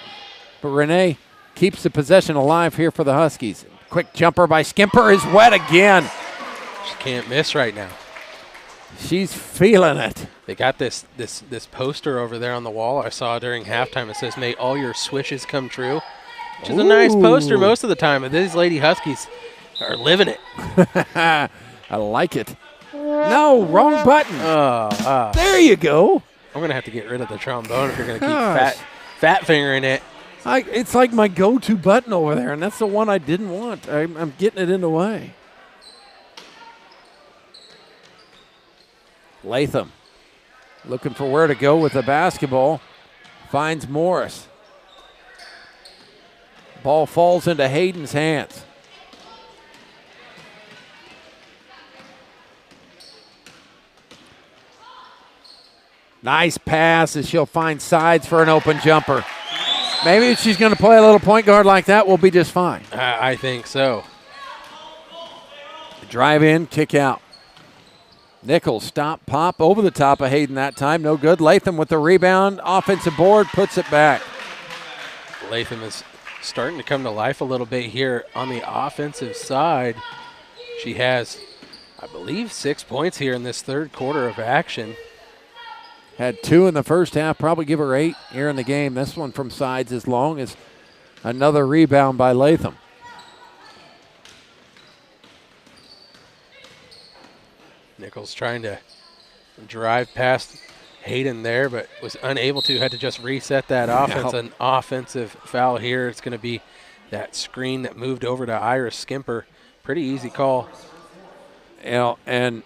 but Rene keeps the possession alive here for the Huskies. Quick jumper by Schemper is wet again.
She can't miss right now.
She's feeling it.
They got this poster over there on the wall I saw during halftime. It says, "May all your swishes come true," which is a nice poster most of the time. But these Lady Huskies are living it.
I like it. No, wrong button. There you go.
I'm going to have to get rid of the trombone if you're going to keep fat fingering it.
It's like my go-to button over there, and that's the one I didn't want. I'm getting it in the way. Latham looking for where to go with the basketball. Finds Morris. Ball falls into Haedyn's hands. Nice pass as she'll find Sides for an open jumper. Maybe if she's going to play a little point guard like that, we'll be just fine.
I think so.
Drive in, kick out. Nichols stop, pop over the top of Haedyn that time. No good. Latham with the rebound. Offensive board, puts it back.
Latham is starting to come to life a little bit here on the offensive side. She has, I believe, 6 points here in this third quarter of action.
Had 2 in the first half, probably give her 8 here in the game. This one from Sides as long as another rebound by Latham.
Nichols trying to drive past Haedyn there, but was unable to. Had to just reset that offense. An offensive foul here. It's going to be that screen that moved over to Iris Schemper. Pretty easy call.
And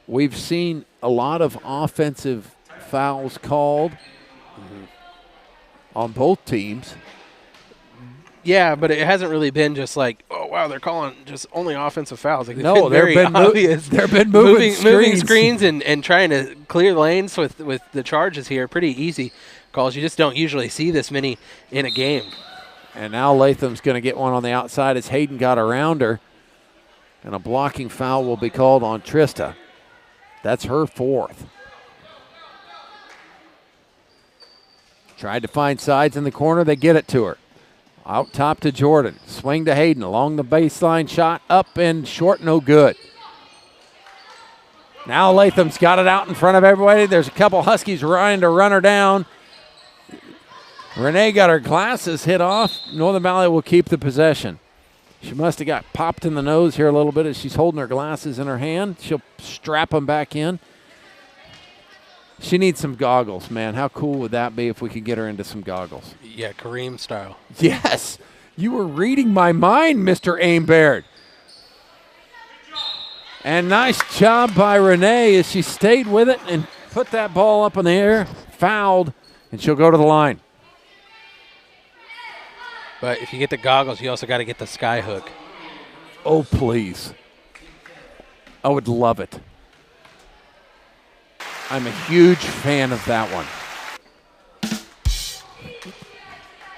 we've seen a lot of offensive fouls called on both teams.
Yeah, but it hasn't really been just like, oh, wow, they're calling just only offensive fouls. Like,
no,
they've been obvious.
They've been moving
screens and trying to clear lanes with the charges here. Pretty easy calls. You just don't usually see this many in a game.
And now Latham's going to get one on the outside as Haedyn got around her. And a blocking foul will be called on Trista. That's her 4th. Tried to find Sides in the corner. They get it to her. Out top to Jordyn. Swing to Haedyn along the baseline. Shot up and short, no good. Now Latham's got it out in front of everybody. There's a couple Huskies trying to run her down. Rene got her glasses hit off. Northern Valley will keep the possession. She must have got popped in the nose here a little bit as she's holding her glasses in her hand. She'll strap them back in. She needs some goggles, man. How cool would that be if we could get her into some goggles?
Yeah, Kareem style.
Yes. You were reading my mind, Mr. Aimbaird. And nice job by Rene as she stayed with it and put that ball up in the air, fouled, and she'll go to the line.
But if you get the goggles, you also got to get the sky hook.
Oh, please. I would love it. I'm a huge fan of that one.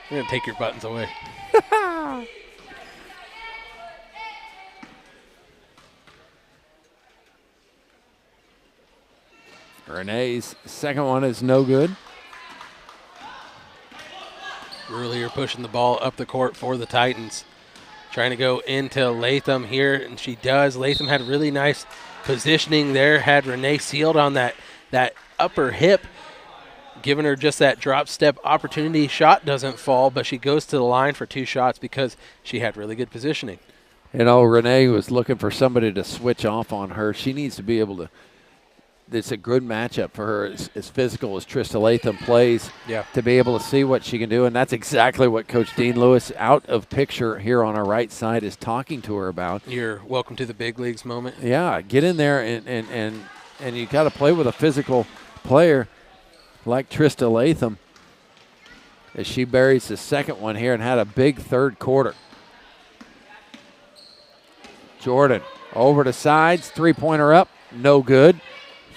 I'm going to take your buttons away.
Renee's second one is no good.
Rulier pushing the ball up the court for the Titans. Trying to go into Latham here, and she does. Latham had really nice positioning there, had Rene sealed on that upper hip, giving her just that drop step opportunity. Shot doesn't fall, but she goes to the line for 2 shots because she had really good positioning.
You know, Rene was looking for somebody to switch off on her. She needs to be able to. It's a good matchup for her, as physical as Trista Latham plays, to be able to see what she can do. And that's exactly what Coach Dean Lewis, out of picture here on our right side, is talking to her about.
Your welcome to the big leagues moment.
Yeah, get in there and you got to play with a physical player like Trista Latham as she buries the second one here and had a big third quarter. Jordyn over to Sides, 3-pointer up, no good.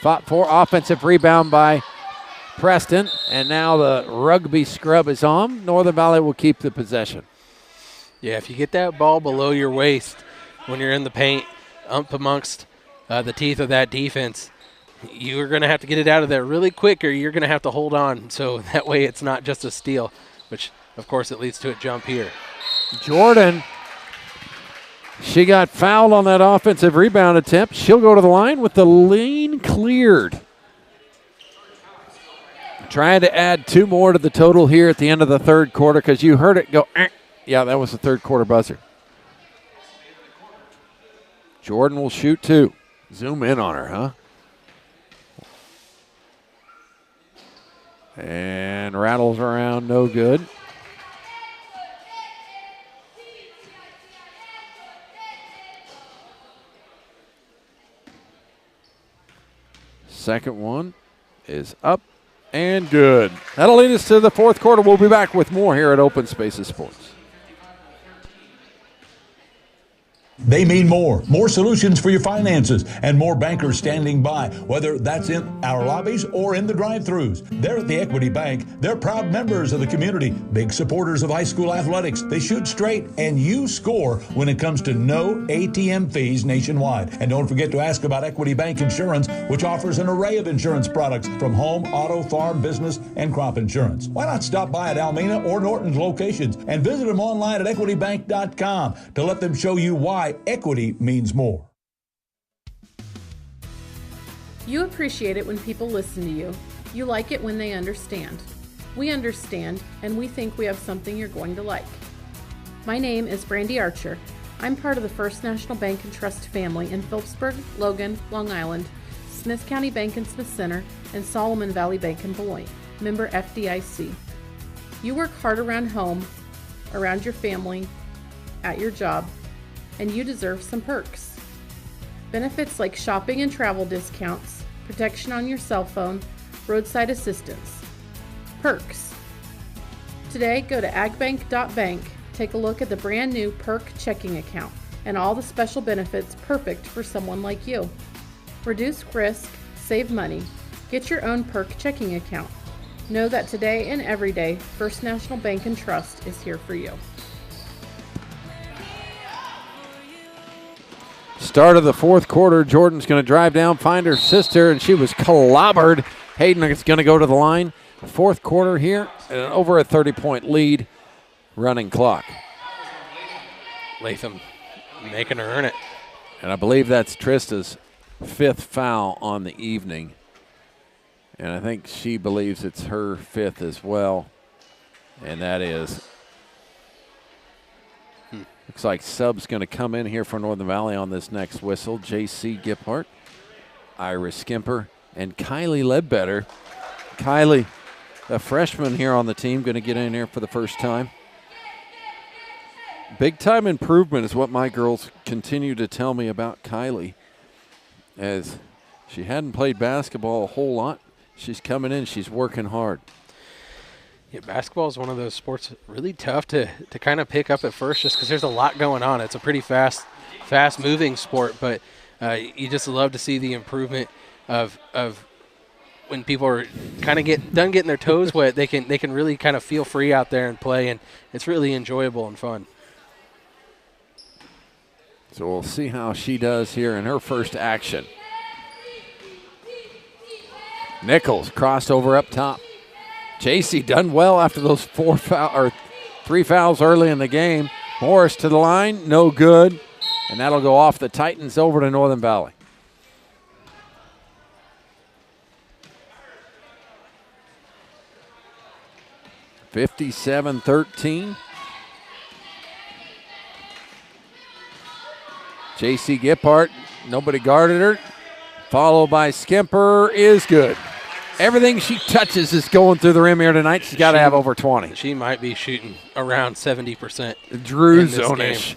Fought for offensive rebound by Preston, and now the rugby scrub is on. Northern Valley will keep the possession.
Yeah, if you get that ball below your waist when you're in the paint, up amongst the teeth of that defense, you're going to have to get it out of there really quick, or you're going to have to hold on. So that way it's not just a steal, which, of course, it leads to a jump here.
Jordyn, she got fouled on that offensive rebound attempt. She'll go to the line with the lane cleared. Trying to add 2 more to the total here at the end of the third quarter because you heard it go, Yeah, that was the third quarter buzzer. Jordyn will shoot 2. Zoom in on her, huh? And rattles around, no good. Second one is up and good. That'll lead us to the fourth quarter. We'll be back with more here at Open Spaces Sports.
They mean more solutions for your finances, and more bankers standing by, whether that's in our lobbies or in the drive-thrus. They're at the Equity Bank. They're proud members of the community, big supporters of high school athletics. They shoot straight, and you score when it comes to no ATM fees nationwide. And don't forget to ask about Equity Bank Insurance, which offers an array of insurance products from home, auto, farm, business, and crop insurance. Why not stop by at Almena or Norton's locations and visit them online at equitybank.com to let them show you why equity means more.
You appreciate it when people listen to you. You like it when they understand. We understand, and we think we have something you're going to like. My name is Brandy Archer. I'm part of the First National Bank and Trust family in Phillipsburg, Logan, Long Island, Smith County Bank and Smith Center, and Solomon Valley Bank in Beloit, member FDIC. You work hard around home, around your family, at your job, and you deserve some perks. Benefits like shopping and travel discounts, protection on your cell phone, roadside assistance. Perks. Today, go to agbank.bank, take a look at the brand new Perk checking account and all the special benefits perfect for someone like you. Reduce risk, save money, get your own Perk checking account. Know that today and every day, First National Bank and Trust is here for you.
Start of the fourth quarter, Jordyn's going to drive down, find her sister, and she was clobbered. Haedyn is going to go to the line. Fourth quarter here, and over a 30-point lead, running clock.
Latham making her earn it.
And I believe that's Trista's 5th foul on the evening. And I think she believes it's her 5th as well. And that is... Looks like sub's going to come in here for Northern Valley on this next whistle. Jaycee Gebhard, Iris Schemper, and Kylie Ledbetter. Kylie, a freshman here on the team, going to get in here for the first time. Big time improvement is what my girls continue to tell me about Kylie. As she hadn't played basketball a whole lot, she's coming in, she's working hard.
Yeah, basketball is one of those sports really tough to kind of pick up at first just because there's a lot going on. It's a pretty fast-moving sport, but you just love to see the improvement of when people are kind of done getting their toes wet, they can really kind of feel free out there and play, and it's really enjoyable and fun.
So we'll see how she does here in her first action. Nichols crossed over up top. Jaycee done well after those 3 fouls early in the game. Morris to the line, no good. And that'll go off the Titans over to Northern Valley. (57-13). Jaycee Gebhard, nobody guarded her. Followed by Schemper is good. Everything she touches is going through the rim here tonight. She's got to have over 20.
She might be shooting around 70%.
Drew zone-ish,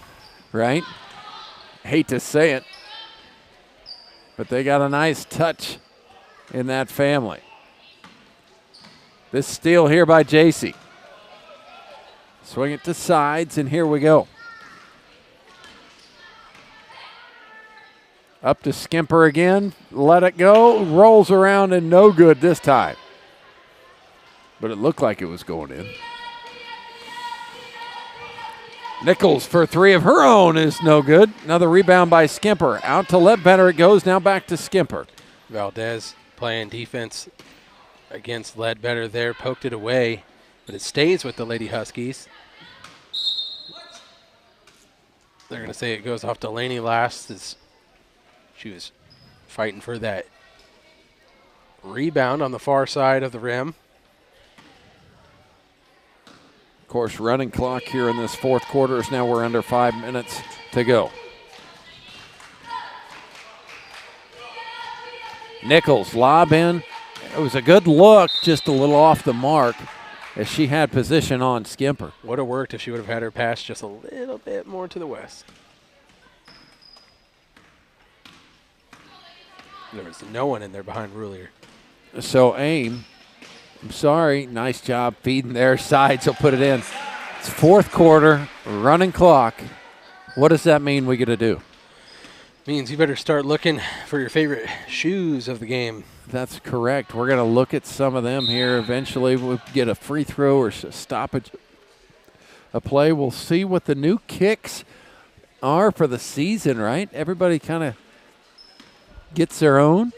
right? Hate to say it, but they got a nice touch in that family. This steal here by Jaycee. Swing it to Sides, and here we go. Up to Schemper again. Let it go. Rolls around and no good this time. But it looked like it was going in. Nichols for 3 of her own is no good. Another rebound by Schemper. Out to Ledbetter it goes. Now back to Schemper.
Valdez playing defense against Ledbetter there. Poked it away, but it stays with the Lady Huskies. They're going to say it goes off Delaney last as she was fighting for that rebound on the far side of the rim.
Of course, running clock here in this fourth quarter is now we're under 5 minutes to go. Nichols lob in. It was a good look, just a little off the mark as she had position on Schemper.
Would have worked if she would have had her pass just a little bit more to the west. There was no one in there behind Roulier.
So aim. I'm sorry. Nice job feeding their sides. He'll put it in. It's fourth quarter, running clock. What does that mean we get to do?
Means you better start looking for your favorite shoes of the game.
That's correct. We're going to look at some of them here. Eventually we'll get a free throw or stoppage, a play. We'll see what the new kicks are for the season, right? Everybody kind of gets their own,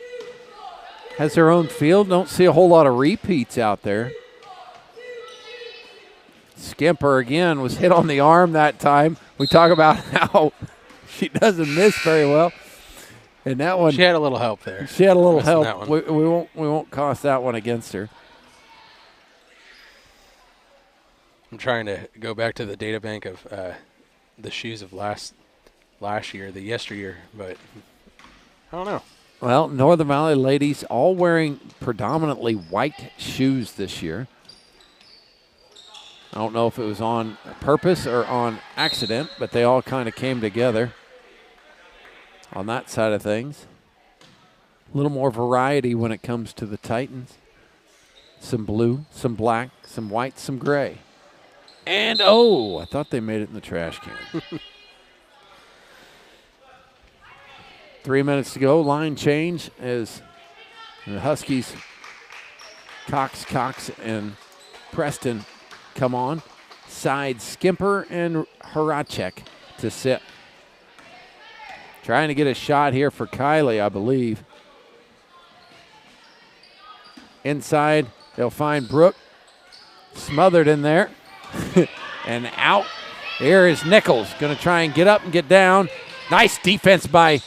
has their own field. Don't see a whole lot of repeats out there. Schemper again was hit on the arm that time. We talk about how she doesn't miss very well. And that one,
she had a little help there.
She had a little help. We won't cost that one against her.
I'm trying to go back to the data bank of the shoes of last year, the yesteryear, but I don't know.
Well, Northern Valley ladies all wearing predominantly white shoes this year. I don't know if it was on purpose or on accident, but they all kind of came together on that side of things. A little more variety when it comes to the Titans. Some blue, some black, some white, some gray. And, oh, I thought they made it in the trash can. 3 minutes to go. Line change as the Huskies, Cox, and Preston come on. Sides, Schemper and Horacek to sit. Trying to get a shot here for Kylie, I believe. Inside, they'll find Brooke. Smothered in there. And out. There is Nichols. Going to try and get up and get down. Nice defense by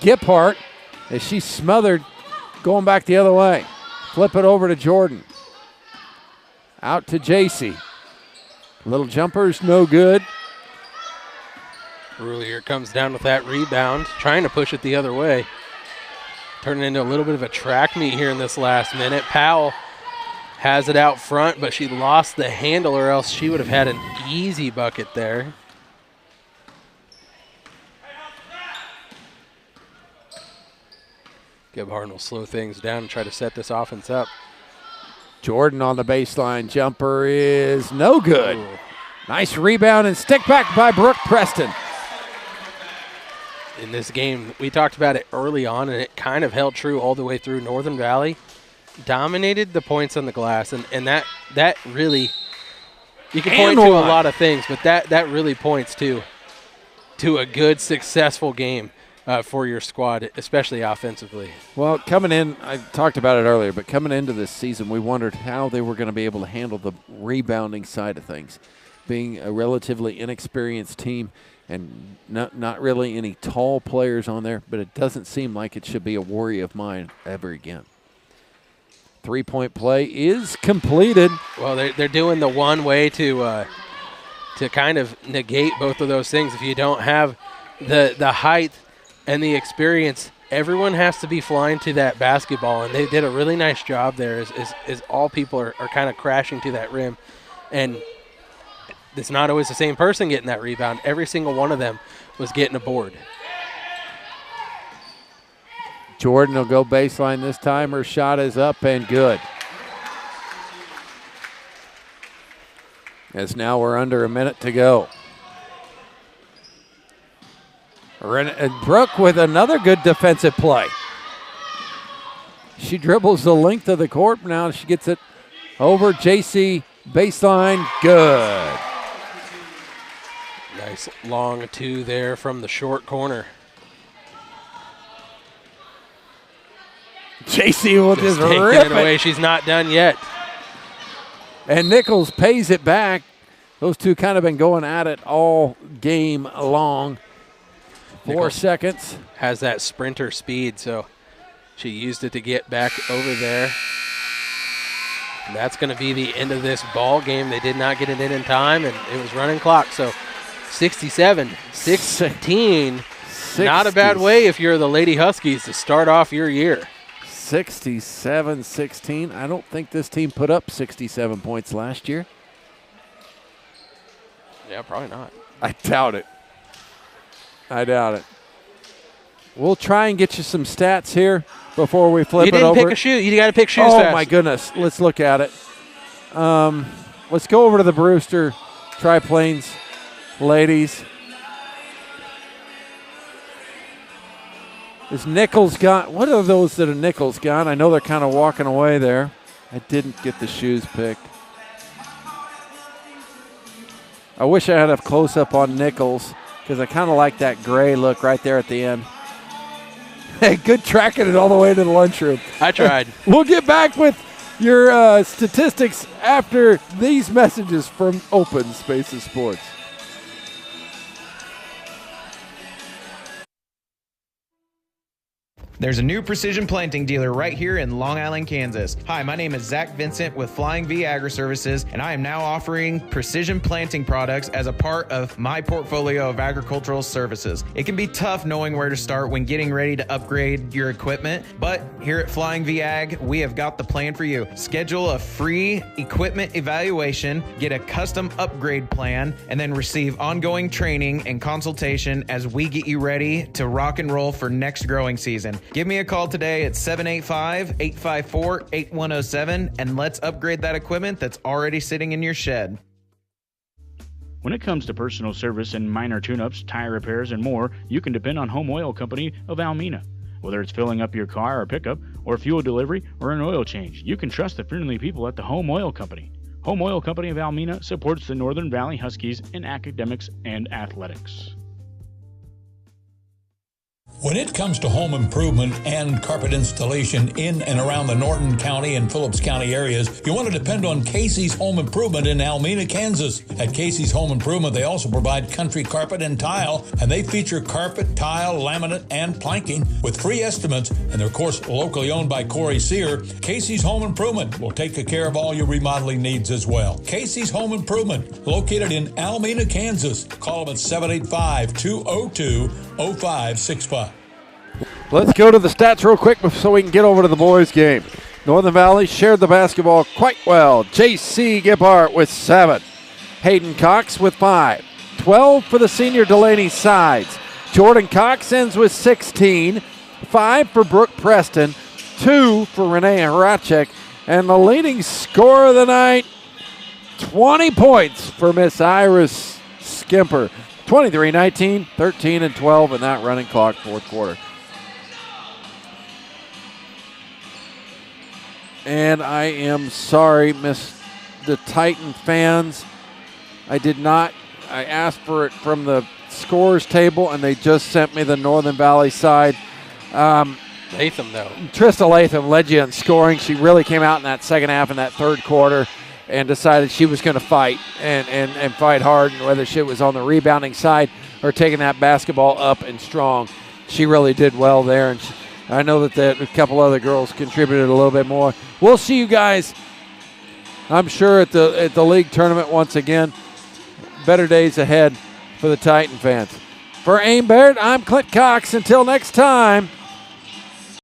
Gebhard as she's smothered going back the other way. Flip it over to Jordyn. Out to Jaycee. Little jumper's no good.
Roulier comes down with that rebound, trying to push it the other way. Turning into a little bit of a track meet here in this last minute. Powell has it out front, but she lost the handle or else she would have had an easy bucket there. Gebhard will slow things down and try to set this offense up.
Jordyn on the baseline. Jumper is no good. Ooh. Nice rebound and stick back by Brooke Preston.
In this game, we talked about it early on, and it kind of held true all the way through. Northern Valley dominated the points on the glass, and that really, you can point to a lot of things, but that really points to a good, successful game for your squad, especially offensively.
Well, coming in, I talked about it earlier, but coming into this season, we wondered how they were going to be able to handle the rebounding side of things. Being a relatively inexperienced team and not really any tall players on there, but it doesn't seem like it should be a worry of mine ever again. Three-point play is completed.
Well, they're doing the one way to kind of negate both of those things. If you don't have the height and the experience, everyone has to be flying to that basketball, and they did a really nice job there as all people are kind of crashing to that rim. And it's not always the same person getting that rebound. Every single one of them was getting a board.
Jordyn will go baseline this time. Her shot is up and good. As now we're under a minute to go. And Brooke with another good defensive play. She dribbles the length of the court. Now she gets it over Jaycee, baseline, good.
Nice long two there from the short corner.
Jaycee will just
taking
rip
it away. She's not done yet.
And Nichols pays it back. Those two kind of been going at it all game long. 4 seconds.
Has that sprinter speed, so she used it to get back over there. And that's going to be the end of this ball game. They did not get it in time, and it was running clock. So 67-16. Not a bad way if you're the Lady Huskies to start off your year.
67-16. I don't think this team put up 67 points last year.
Yeah, probably not.
I doubt it. We'll try and get you some stats here before we flip it over.
You didn't pick a shoe. You got to pick shoes fast.
Oh, my goodness. Let's look at it. Let's go over to the Brewster Triplains ladies. Is Nichols gone? What are those that are Nichols gone? I know they're kind of walking away there. I didn't get the shoes picked. I wish I had a close-up on Nichols because I kind of like that gray look right there at the end. Hey, good tracking it all the way to the lunchroom.
I tried.
We'll get back with your statistics after these messages from Open Spaces Sports.
There's a new precision planting dealer right here in Long Island, Kansas. Hi, my name is Zach Vincent with Flying V Agri Services, and I am now offering precision planting products as a part of my portfolio of agricultural services. It can be tough knowing where to start when getting ready to upgrade your equipment, but here at Flying V Ag, we have got the plan for you. Schedule a free equipment evaluation, get a custom upgrade plan, and then receive ongoing training and consultation as we get you ready to rock and roll for next growing season. Give me a call today at 785-854-8107 and let's upgrade that equipment that's already sitting in your shed.
When it comes to personal service and minor tune-ups, tire repairs, and more, you can depend on Home Oil Company of Almena. Whether it's filling up your car or pickup, or fuel delivery, or an oil change, you can trust the friendly people at the Home Oil Company. Home Oil Company of Almena supports the Northern Valley Huskies in academics and athletics.
When it comes to home improvement and carpet installation in and around the Norton County and Phillips County areas, you want to depend on Casey's Home Improvement in Almena, Kansas. At Casey's Home Improvement, they also provide country carpet and tile, and they feature carpet, tile, laminate, and planking with free estimates, and they're, of course, locally owned by Corey Sear. Casey's Home Improvement will take care of all your remodeling needs as well. Casey's Home Improvement, located in Almena, Kansas. Call them at 785-202-0565.
Let's go to the stats real quick so we can get over to the boys' game. Northern Valley shared the basketball quite well. Jaycee Gebhard with 7. Haedyn Cox with 5. 12 for the senior Delaney Sides. Jordyn Cox ends with 16. 5 for Brooke Preston. 2 for Rene Horacek. And the leading scorer of the night, 20 points for Miss Iris Schemper. 23-19, 13 and 12 in that running clock fourth quarter. And I am sorry, the Titan fans. I asked for it from the scores table, and they just sent me the Northern Valley side.
Latham, though.
Trista Latham led you in scoring. She really came out in that second half in that third quarter and decided she was going to fight and fight hard, and whether she was on the rebounding side or taking that basketball up and strong. She really did well there, and I know that a couple other girls contributed a little bit more. We'll see you guys, I'm sure, at the league tournament once again. Better days ahead for the Titan fans. For Aim Barrett, I'm Clint Cox. Until next time,